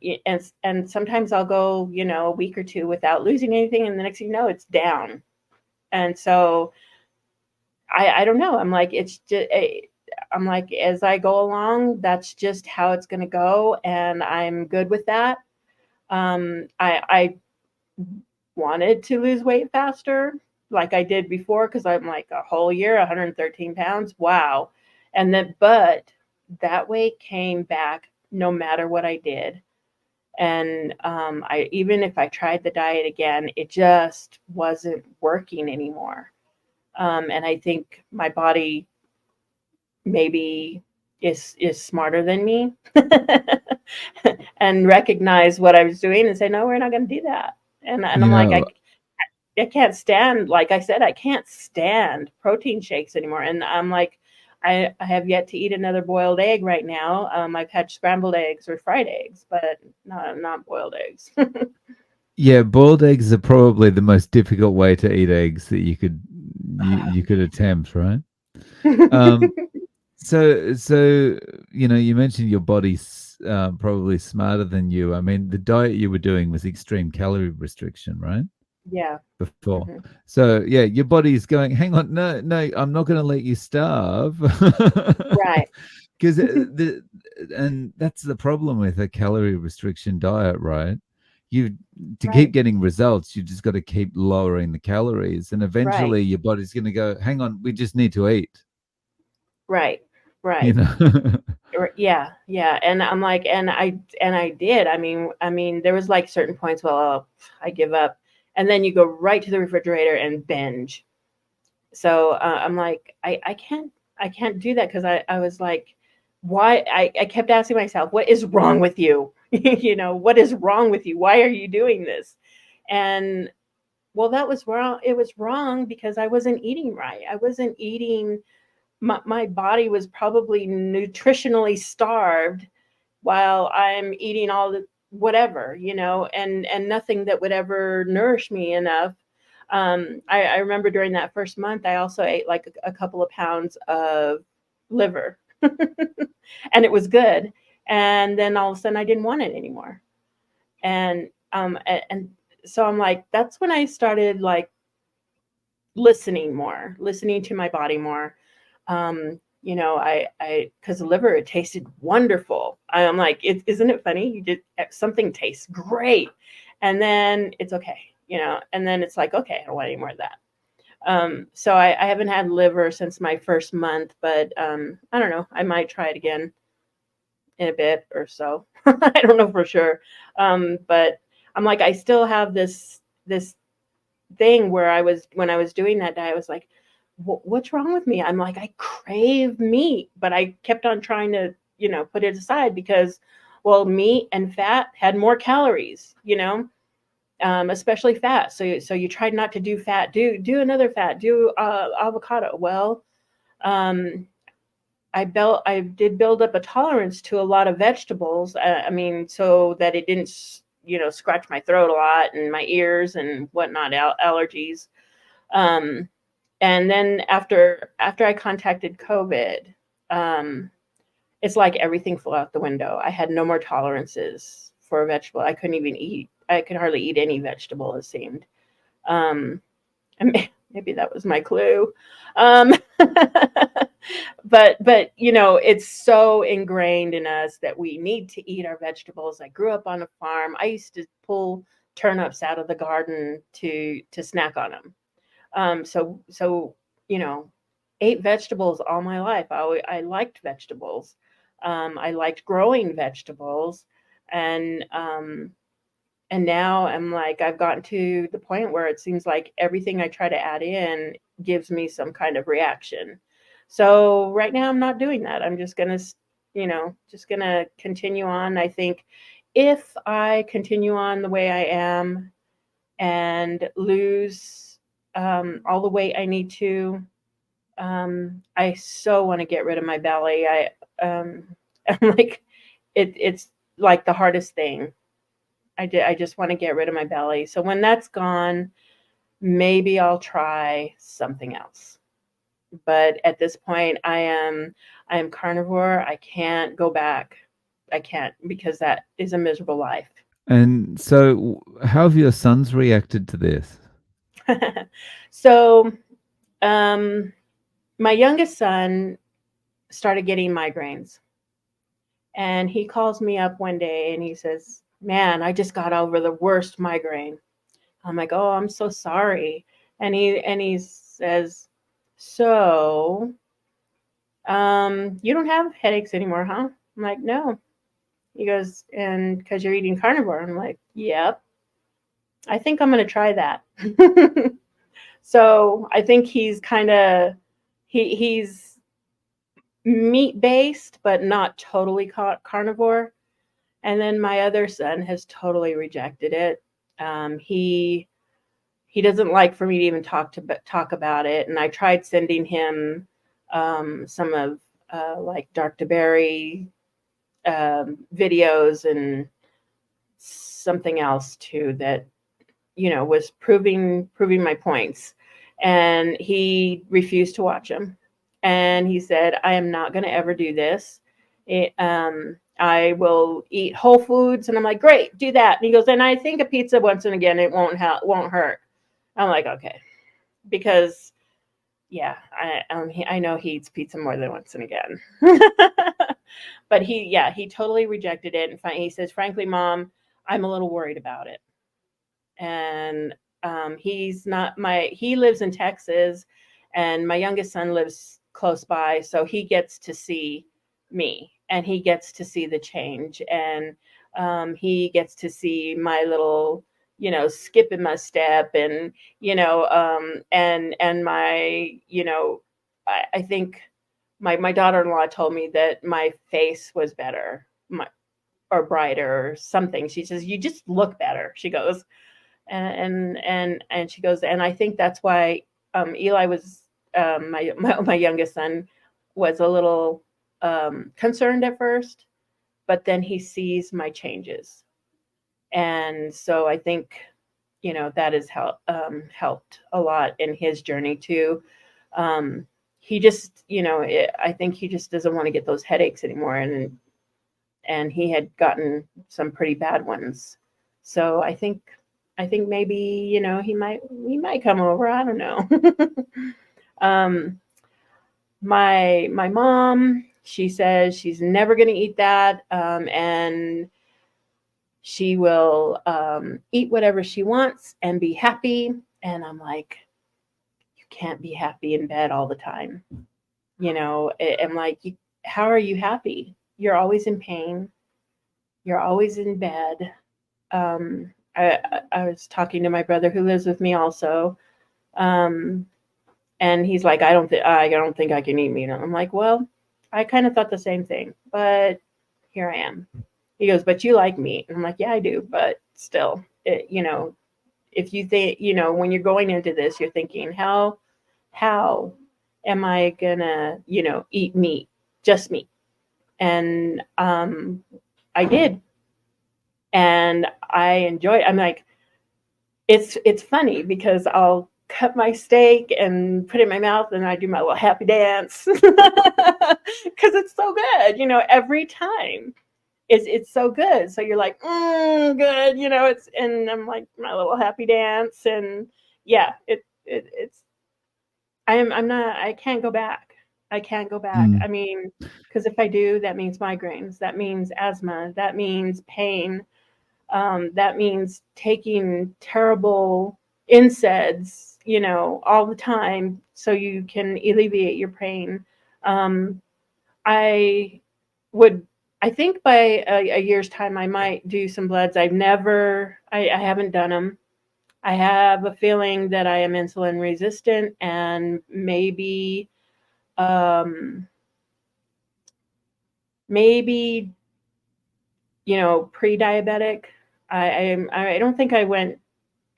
sometimes I'll go, a week or two without losing anything, and the next thing you know, it's down. And so I don't know. I'm like, it's just, I'm like, as I go along, that's just how it's going to go. And I'm good with that. I wanted to lose weight faster like I did before, because I'm like a whole year, 113 pounds. Wow. And then, but that weight came back no matter what I did. And I, even if I tried the diet again, it just wasn't working anymore. And I think my body maybe is smarter than me and recognize what I was doing and say, no, we're not going to do that. And You I'm like, know, I can't stand, like I said, I can't stand protein shakes anymore. And I'm like, I have yet to eat another boiled egg right now. I've had scrambled eggs or fried eggs, but not boiled eggs. yeah, boiled eggs are probably the most difficult way to eat eggs that you could attempt, right? Um, so you mentioned your body's probably smarter than you. I mean, the diet you were doing was extreme calorie restriction, right? Yeah. Before. Hmm. So yeah, your body's going, hang on, no, no, I'm not going to let you starve. Right. Because and that's the problem with a calorie restriction diet, right? You To keep Right. getting results, you just got to keep lowering the calories, and Right. eventually your body's going to go, hang on, we just need to eat, Right. you Right. know. Yeah, yeah, and I'm like, and I did. I mean, there was like certain points. Well, I give up, and then you go right to the refrigerator and binge. So I'm like, I can't do that because I was like, why? I kept asking myself, what is wrong with you? What is wrong with you? Why are you doing this? And well, that was wrong. It was wrong because I wasn't eating right. I wasn't eating. My body was probably nutritionally starved while I'm eating all the whatever, and nothing that would ever nourish me enough. I remember during that first month, I also ate like a couple of pounds of liver, and it was good. And then all of a sudden, I didn't want it anymore. And so I'm like, that's when I started like listening more, listening to my body more. because the liver, it tasted wonderful. I'm like, isn't it funny? You did something tastes great, and then it's okay, and then it's like, okay, I don't want any more of that. So I haven't had liver since my first month, but I don't know. I might try it again in a bit or so. I don't know for sure. But I'm like, I still have this thing where when I was doing that diet, I was like, what's wrong with me? I'm like, I crave meat, but I kept on trying to, put it aside because, well, meat and fat had more calories, especially fat. So you tried not to do fat, do another fat, do avocado. Well, um, I did build up a tolerance to a lot of vegetables. I mean, so that it didn't, scratch my throat a lot and my ears and whatnot, allergies. Um, and then after I contacted COVID, um, it's like everything flew out the window. I had no more tolerances for a vegetable. I couldn't even eat. I could hardly eat any vegetable, it seemed. Um, and maybe that was my clue. Um, but it's so ingrained in us that we need to eat our vegetables. I grew up on a farm. I used to pull turnips out of the garden to snack on them. So ate vegetables all my life. I liked vegetables. I liked growing vegetables, and now I'm like, I've gotten to the point where it seems like everything I try to add in gives me some kind of reaction. So right now I'm not doing that. I'm just gonna, just gonna continue on. I think if I continue on the way I am and lose all the weight I need to, I so want to get rid of my belly. I'm like, it's like the hardest thing. I just want to get rid of my belly. So when that's gone, maybe I'll try something else. But at this point, I am carnivore. I can't go back. I can't, because that is a miserable life. And so, how have your sons reacted to this? So, um, my youngest son started getting migraines, and he calls me up one day and he says, "Man, I just got over the worst migraine." I'm like, "Oh, I'm so sorry." And he says, "So, you don't have headaches anymore, huh?" I'm like, "No." He goes, "And because you're eating carnivore." I'm like, "Yep. I think I'm going to try that." So I think he's kind of he's meat based, but not totally carnivore. And then my other son has totally rejected it. He doesn't like for me to even talk about it. And I tried sending him some of like Dr. Berry videos and something else too that was proving my points, and he refused to watch them. And he said, "I am not going to ever do this. I will eat whole foods." And I'm like, "Great, do that." And he goes, "And I think a pizza once and again, it won't hurt." I'm like, "Okay," because yeah, I know he eats pizza more than once and again. But he totally rejected it. And he says, "Frankly, Mom, I'm a little worried about it." And he's not my he lives in Texas, and my youngest son lives close by, so he gets to see me, and he gets to see the change, and he gets to see my little skip in my step, and and my I think my daughter-in-law told me that my face was better, or brighter, or something. She says, "You just look better," she goes. And she goes, and I think that's why Eli was my youngest son was a little concerned at first, but then he sees my changes, and so I think that has helped a lot in his journey too. He just I think he just doesn't want to get those headaches anymore, and he had gotten some pretty bad ones. So I think maybe he might come over. I don't know. um, my mom, she says she's never going to eat that, and she will eat whatever she wants and be happy. And I'm like, you can't be happy in bed all the time. I'm like, how are you happy? You're always in pain. You're always in bed. I was talking to my brother who lives with me also, um, and he's like, I don't think I can eat meat. And I'm like, well, I kind of thought the same thing, but here I am. He goes, but you like meat. And I'm like, yeah, I do, but still, if you think, when you're going into this, you're thinking, how am I gonna, eat meat, just meat? And I did, and I enjoyed. I'm like, it's funny because I'll cut my steak and put it in my mouth, and I do my little happy dance because it's so good, every time. It's so good. So you're like, good, it's, and I'm like my little happy dance, and yeah, it's I'm not, I can't go back. I can't go back. Mm. I mean, because if I do, that means migraines, that means asthma, that means pain, that means taking terrible NSAIDs, all the time so you can alleviate your pain. Um, I would, I think by a year's time, I might do some bloods. I haven't done them. I have a feeling that I am insulin resistant and um, maybe, pre-diabetic. I don't think I went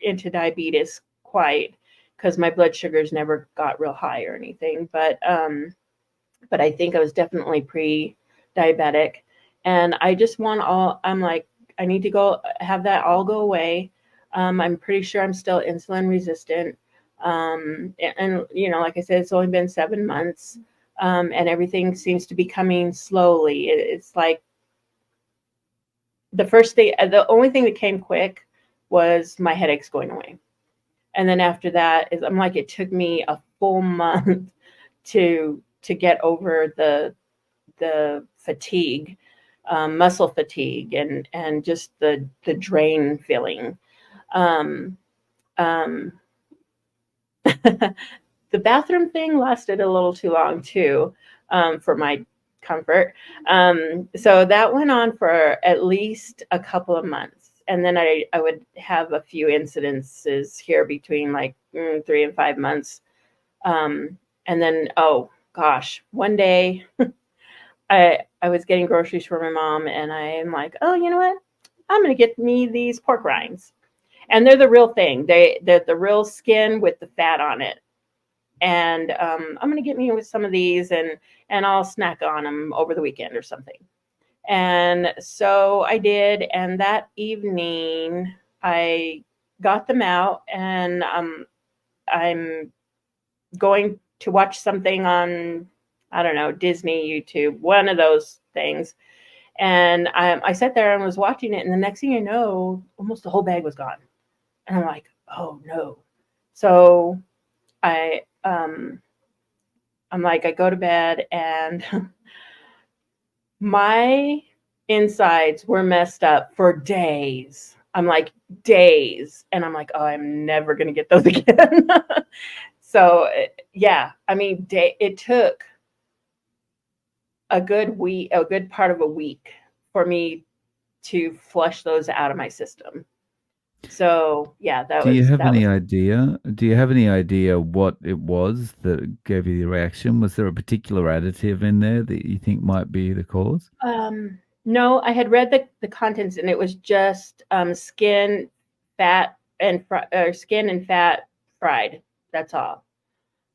into diabetes quite because my blood sugars never got real high or anything, but I think I was definitely pre-diabetic, and I just want all. I'm like, I need to go have that all go away. I'm pretty sure I'm still insulin resistant, and like I said, it's only been 7 months, and everything seems to be coming slowly. It's like the only thing that came quick was my headaches going away. And then after that is, I'm like, it took me a full month to get over the fatigue, muscle fatigue, and just the drain feeling. Um, um, the bathroom thing lasted a little too long too, for my comfort. So that went on for at least a couple of months. And then I would have a few incidences here between like 3 and 5 months. And then, oh gosh, one day I was getting groceries for my mom, and I am like, oh, you know what? I'm going to get me these pork rinds. And they're the real thing. They're the real skin with the fat on it. And I'm going to get me with some of these, and I'll snack on them over the weekend or something. And so I did. And that evening, I got them out, and I'm going to watch something on, I don't know, Disney, YouTube, one of those things. And I sat there and was watching it. And the next thing you know, almost the whole bag was gone. And I'm like, oh no. So I, I'm like, I go to bed, and my insides were messed up for days. I'm like, days. And I'm like, oh, I'm never going to get those again. So, yeah, I mean, it took a good part of a week for me to flush those out of my system. So, yeah, that Do you was have that was any idea? Do you have any idea what it was that gave you the reaction? Was there a particular additive in there that you think might be the cause? no, I had read the contents, and it was just skin, fat, and skin and fat fried. That's all.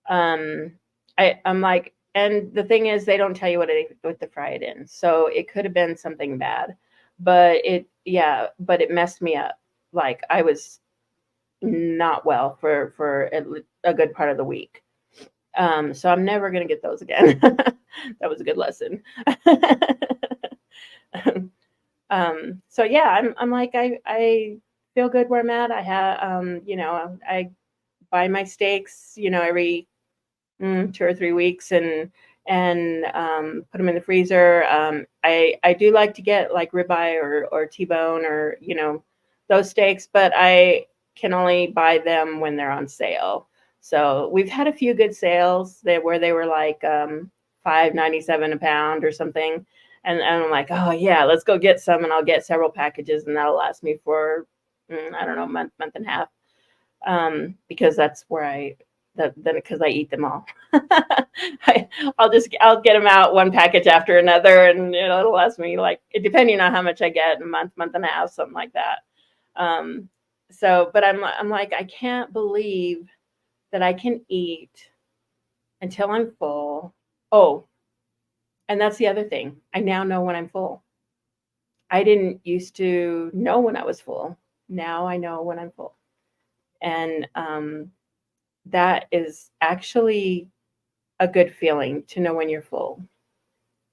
Um, I'm like, and the thing is, they don't tell you what to fry it in, so it could have been something bad, but it messed me up. Like I was not well for a good part of the week. So I'm never gonna get those again. That was a good lesson. So yeah, I'm like, I feel good where I'm at. I have I buy my steaks, every 2 or 3 weeks, and put them in the freezer. I do like to get like ribeye or T-bone or those steaks, but I can only buy them when they're on sale. So we've had a few good sales where they were like $5.97 a pound or something, and I'm like, oh yeah, let's go get some, and I'll get several packages, and that'll last me for I don't know, month and a half, because that's where then because I eat them all. I'll get them out one package after another, and it'll last me like, depending on how much I get, a month and a half, something like that. Um, so, but I'm like, I can't believe that I can eat until I'm full. Oh, and that's the other thing. I now know when I'm full. I didn't used to know when I was full. Now I know when I'm full, and that is actually a good feeling to know when you're full,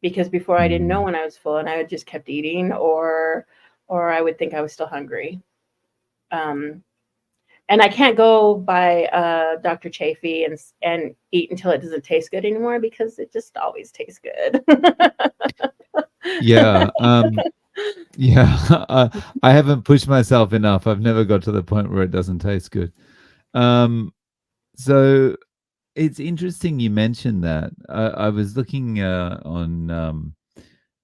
because before I didn't know Mm. when I was full, and I just kept eating, or I would think I was still hungry. Um, and I can't go by Dr. Chafee and eat until it doesn't taste good anymore, because it just always tastes good. Yeah. Yeah. I haven't pushed myself enough. I've never got to the point where it doesn't taste good. Um, so it's interesting you mentioned that. I was looking on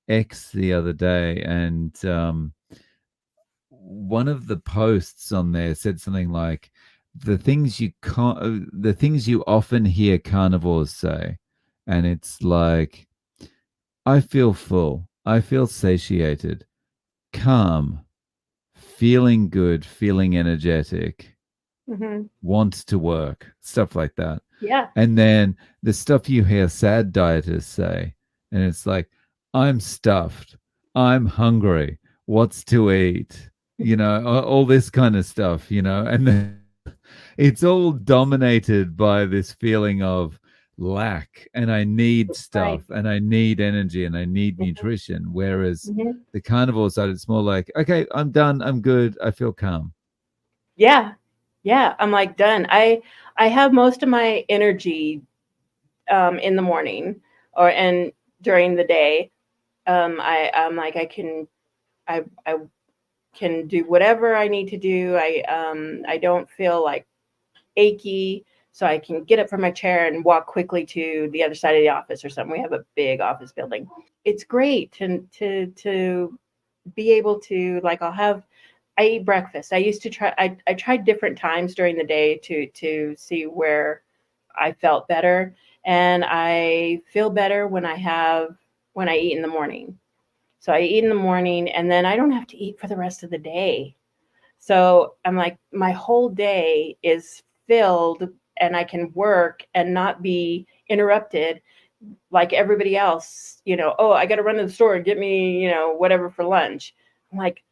X the other day, and one of the posts on there said something like, the things you often hear carnivores say, and it's like, I feel full, I feel satiated, calm, feeling good, feeling energetic, Hmm. want to work, stuff like that. Yeah. And then the stuff you hear sad dieters say, and it's like, I'm stuffed, I'm hungry, what's to eat? All this kind of stuff, and then it's all dominated by this feeling of lack, and I need Right. stuff, and I need energy, and I need nutrition. Whereas Hmm. the carnivore side, it's more like, okay, I'm done, I'm good, I feel calm. Yeah. Yeah. I'm like done. I have most of my energy in the morning, and during the day. I'm like, I can do whatever I need to do. I don't feel like achy, so I can get up from my chair and walk quickly to the other side of the office or something. We have a big office building. It's great to be able to, like, I eat breakfast. I used to try I tried different times during the day to see where I felt better, and I feel better when I eat in the morning. So I eat in the morning, and then I don't have to eat for the rest of the day. So I'm like, my whole day is filled, and I can work and not be interrupted like everybody else. Oh, I got to run to the store and get me, whatever for lunch. I'm like,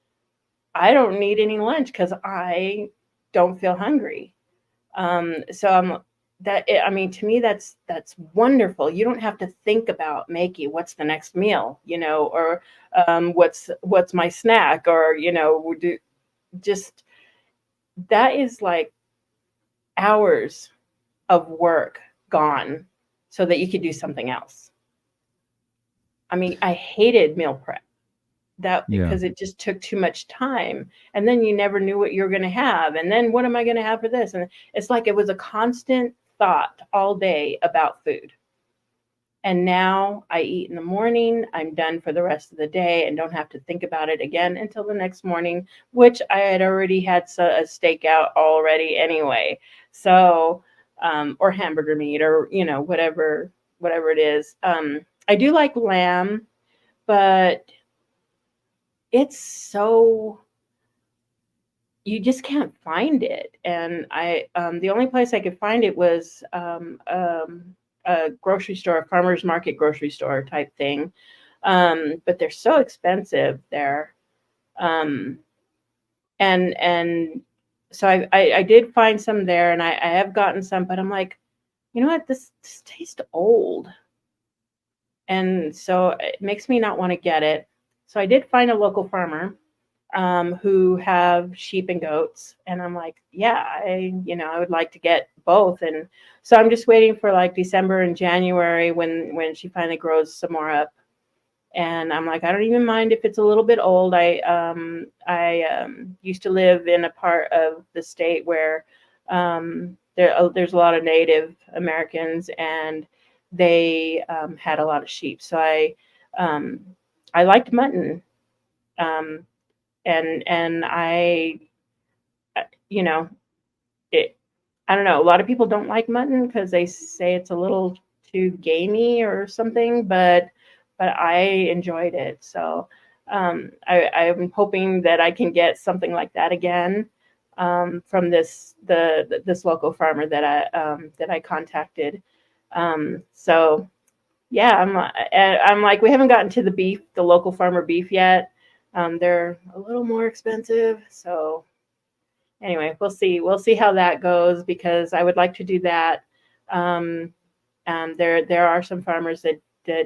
I don't need any lunch because I don't feel hungry. So I mean, to me, that's wonderful. You don't have to think about making what's the next meal, or what's my snack, or just that is like hours of work gone, so that you could do something else. I mean, I hated meal prep, that Yeah. because it just took too much time, and then you never knew what you were going to have, and then what am I going to have for this, and it's like it was a constant thought all day about food. And now I eat in the morning, I'm done for the rest of the day, and don't have to think about it again until the next morning, which I had already had a steak out already anyway. So, or hamburger meat, or, whatever it is. I do like lamb, but it's so, you just can't find it. And the only place I could find it was a grocery store, a farmer's market grocery store type thing. But they're so expensive there. Um, and so I did find some there, and I have gotten some, but I'm like, you know what, this tastes old. And so it makes me not want to get it. So I did find a local farmer. who have sheep and goats. And I'm like, yeah, I would like to get both. And so I'm just waiting for like December and January when she finally grows some more up. And I'm like, I don't even mind if it's a little bit old. I used to live in a part of the state where there's a lot of Native Americans, and they had a lot of sheep. So um, I liked mutton, um, and you know, it. I don't know. A lot of people don't like mutton because they say it's a little too gamey or something, but I enjoyed it. So I'm hoping that I can get something like that again from this local farmer that I contacted. So yeah, I'm like, we haven't gotten to the local farmer beef yet. They're a little more expensive, so anyway, we'll see how that goes, because I would like to do that. Um, there are some farmers that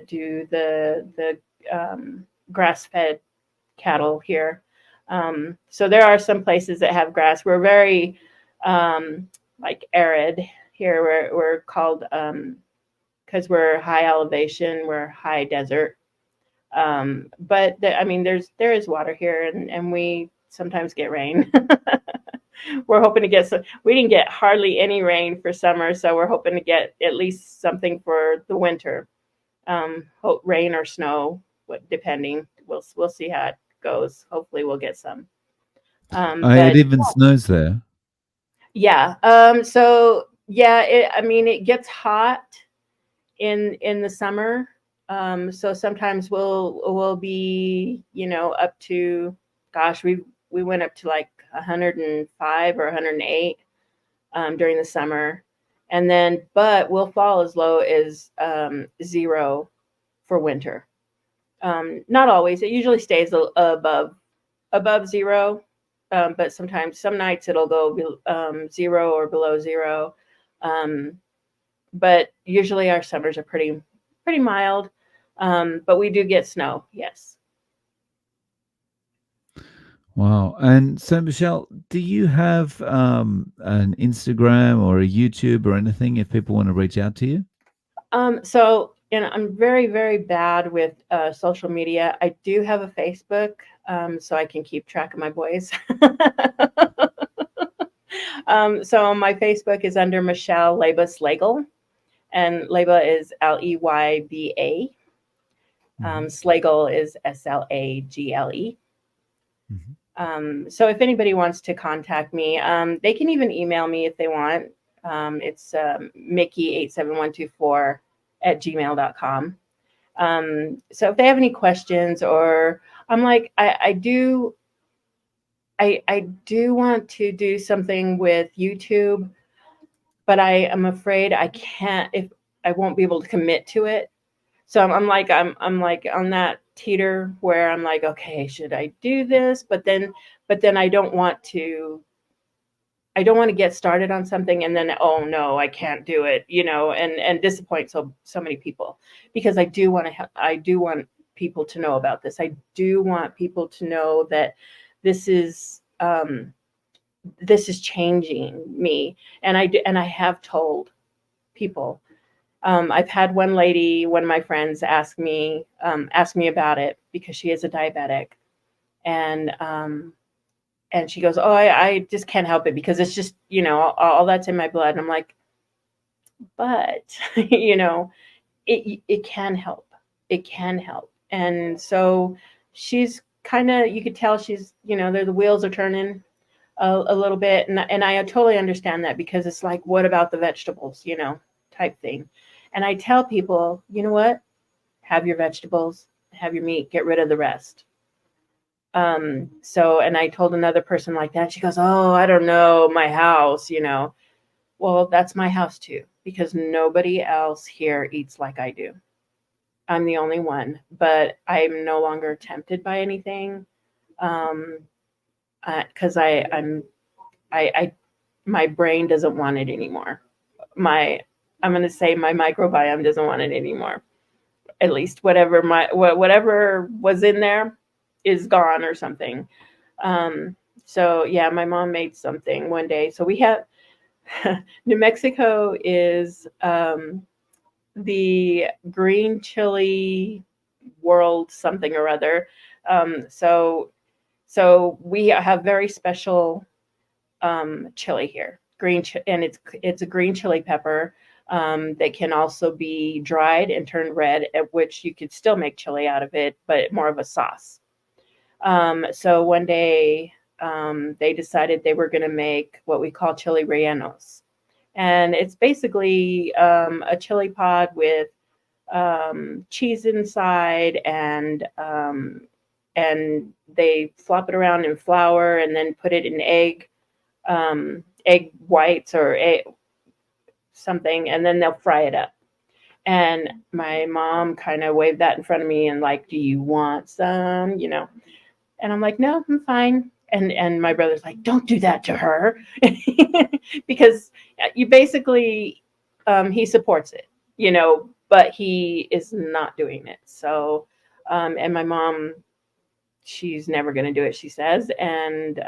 do the grass fed cattle here. So there are some places that have grass. We're very like arid here. We're called because we're high elevation. We're high desert. But I mean, there is water here, and we sometimes get rain. We're hoping to get some. We didn't get hardly any rain for summer, so we're hoping to get at least something for the winter. Hope rain or snow, depending. We'll see how it goes. Hopefully, we'll get some. It But even snows there. yeah, so yeah, I mean, it gets hot in the summer. So sometimes we'll be, up to, gosh, we went up to like 105 or 108 during the summer, and then but we'll fall as low as 0 for winter. Not always. It usually stays above 0, but sometimes some nights it'll go 0 or below 0. Um, but usually our summers are pretty mild. But we do get snow. Yes. Wow. And so, Michelle, do you have an Instagram or a YouTube or anything if people want to reach out to you? So I'm very very bad with social media. I do have a Facebook, so I can keep track of my boys. So my Facebook is under Michelle Labus Slagle, and Leba is Leyba. Hmm. Slagle is Slagle. Hmm. So if anybody wants to contact me, they can even email me if they want. It's Mickey87124 at gmail.com. So if they have any questions, or I'm like, I do want to do something with YouTube, but I am afraid I can't, if I won't be able to commit to it. So I'm like on that teeter where I'm like, okay, should I do this? But then I don't want to get started on something and then, oh no, I can't do it, and disappoint so many people, because I do want people to know about this. I do want people to know that this is this is changing me, and I have told people. I've had one of my friends ask me about it, because she is a diabetic, and and she goes, "Oh, I just can't help it, because it's just, all that's in my blood." And I'm like, but it can help. It can help. And so she's kind of, you could tell she's, the wheels are turning a little bit, and I totally understand that, because it's like, what about the vegetables, type thing. And I tell people, you know what? Have your vegetables, have your meat, get rid of the rest. So, and I told another person like that. She goes, "Oh, I don't know, my house. Well, that's my house too, because nobody else here eats like I do. I'm the only one, but I'm no longer tempted by anything. Um, because I, my brain doesn't want it anymore. My, I'm going to say my microbiome doesn't want it anymore. At least whatever was in there is gone or something. Um, so yeah, my mom made something one day. So we have New Mexico is the green chili world something or other. So we have very special chili here, and it's a green chili pepper that can also be dried and turned red, at which you could still make chili out of it, but more of a sauce. So one day they decided they were going to make what we call chili rellenos, and it's basically a chili pod with cheese inside, and they flop it around in flour and then put it in egg whites or something, and then they'll fry it up. And my mom kind of waved that in front of me and like, do you want some? And I'm like, no, I'm fine. And my brother's like, don't do that to her, because you basically he supports it, but he is not doing it. So, and my mom, she's never going to do it, she says. And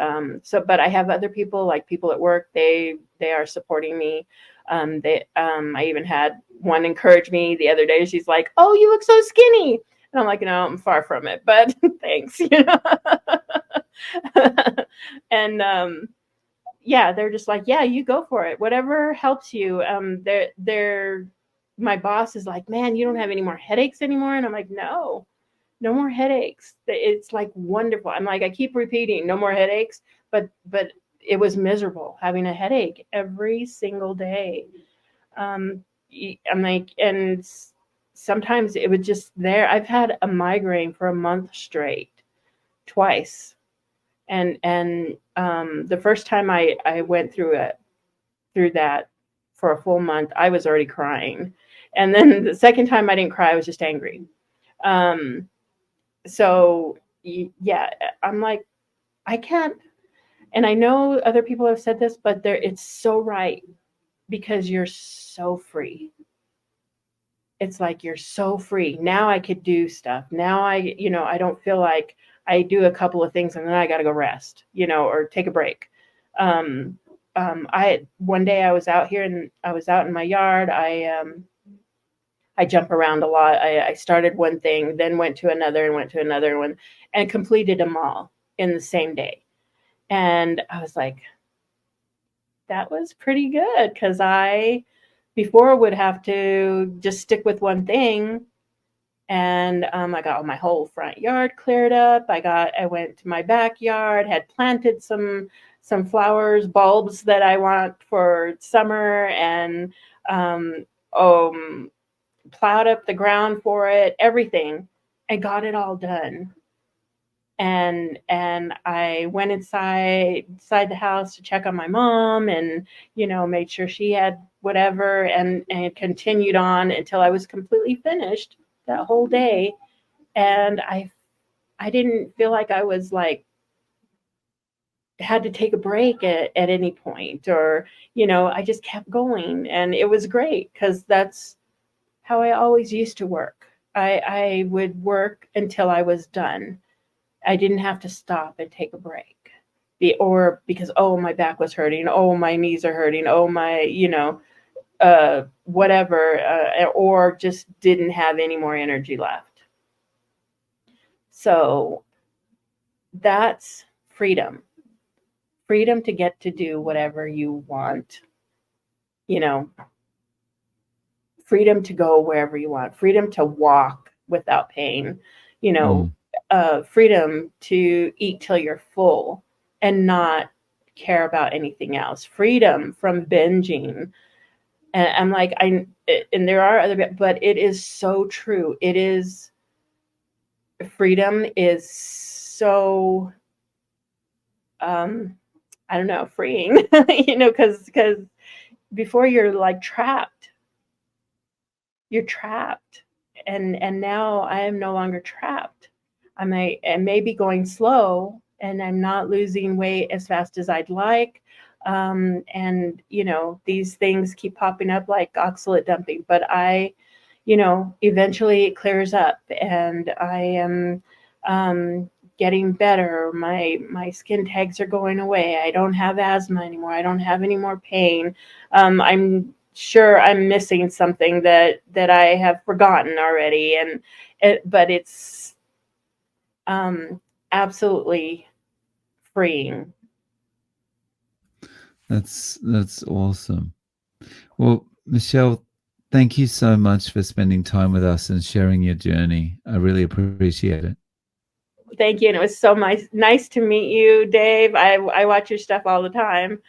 but I have other people, like people at work, they are supporting me. I even had one encourage me the other day. She's like, oh, you look so skinny. And I'm like, no, I'm far from it, but thanks. And yeah, they're just like, yeah, you go for it, whatever helps you. They're My boss is like, man, you don't have any more headaches anymore. And I'm like, no more headaches. It's like wonderful. I'm like, I keep repeating, no more headaches, but it was miserable having a headache every single day. Um, I'm like, and sometimes it was just there. I've had a migraine for a month straight, twice, and the first time I went through that for a full month, I was already crying, and then the second time I didn't cry, I was just angry. Um, so yeah, I'm like, I can't. And I know other people have said this, but it's so right, because you're so free. It's like you're so free. Now I could do stuff. Now I don't feel like I do a couple of things and then I got to go rest, or take a break. Um, I One day I was out here and I was out in my yard. I jump around a lot. I started one thing, then went to another and went to another one, and completed them all in the same day. And I was like, that was pretty good, because I before would have to just stick with one thing. And I got my whole front yard cleared up. I went to my backyard, had planted some flowers, bulbs that I want for summer, and um, um, plowed up the ground for it, everything, and got it all done. And I went inside the house to check on my mom, and made sure she had whatever, and continued on until I was completely finished that whole day. And I didn't feel like I was like had to take a break at any point, or I just kept going, and it was great, because that's how I always used to work. I would work until I was done. I didn't have to stop and take a break. Or because, oh, my back was hurting, oh, my knees are hurting, oh, my, whatever, or just didn't have any more energy left. So that's freedom. Freedom to get to do whatever you want, you know, freedom to go wherever you want, freedom to walk without pain, you know, Mm. freedom to eat till you're full and not care about anything else, freedom from binging. And I'm like, and there are other, but it is so true. It is, freedom is so, um, I don't know, freeing, because before you're like trapped, you're trapped. And now I am no longer trapped. I may be going slow, and I'm not losing weight as fast as I'd like. And these things keep popping up like oxalate dumping, but eventually it clears up, and I am getting better. My skin tags are going away. I don't have asthma anymore. I don't have any more pain. I'm sure I'm missing something that I have forgotten already, and but it's um, absolutely freeing. That's awesome. Well, Michelle, thank you so much for spending time with us and sharing your journey. I really appreciate it. Thank you, and it was so nice to meet you, Dave. I watch your stuff all the time.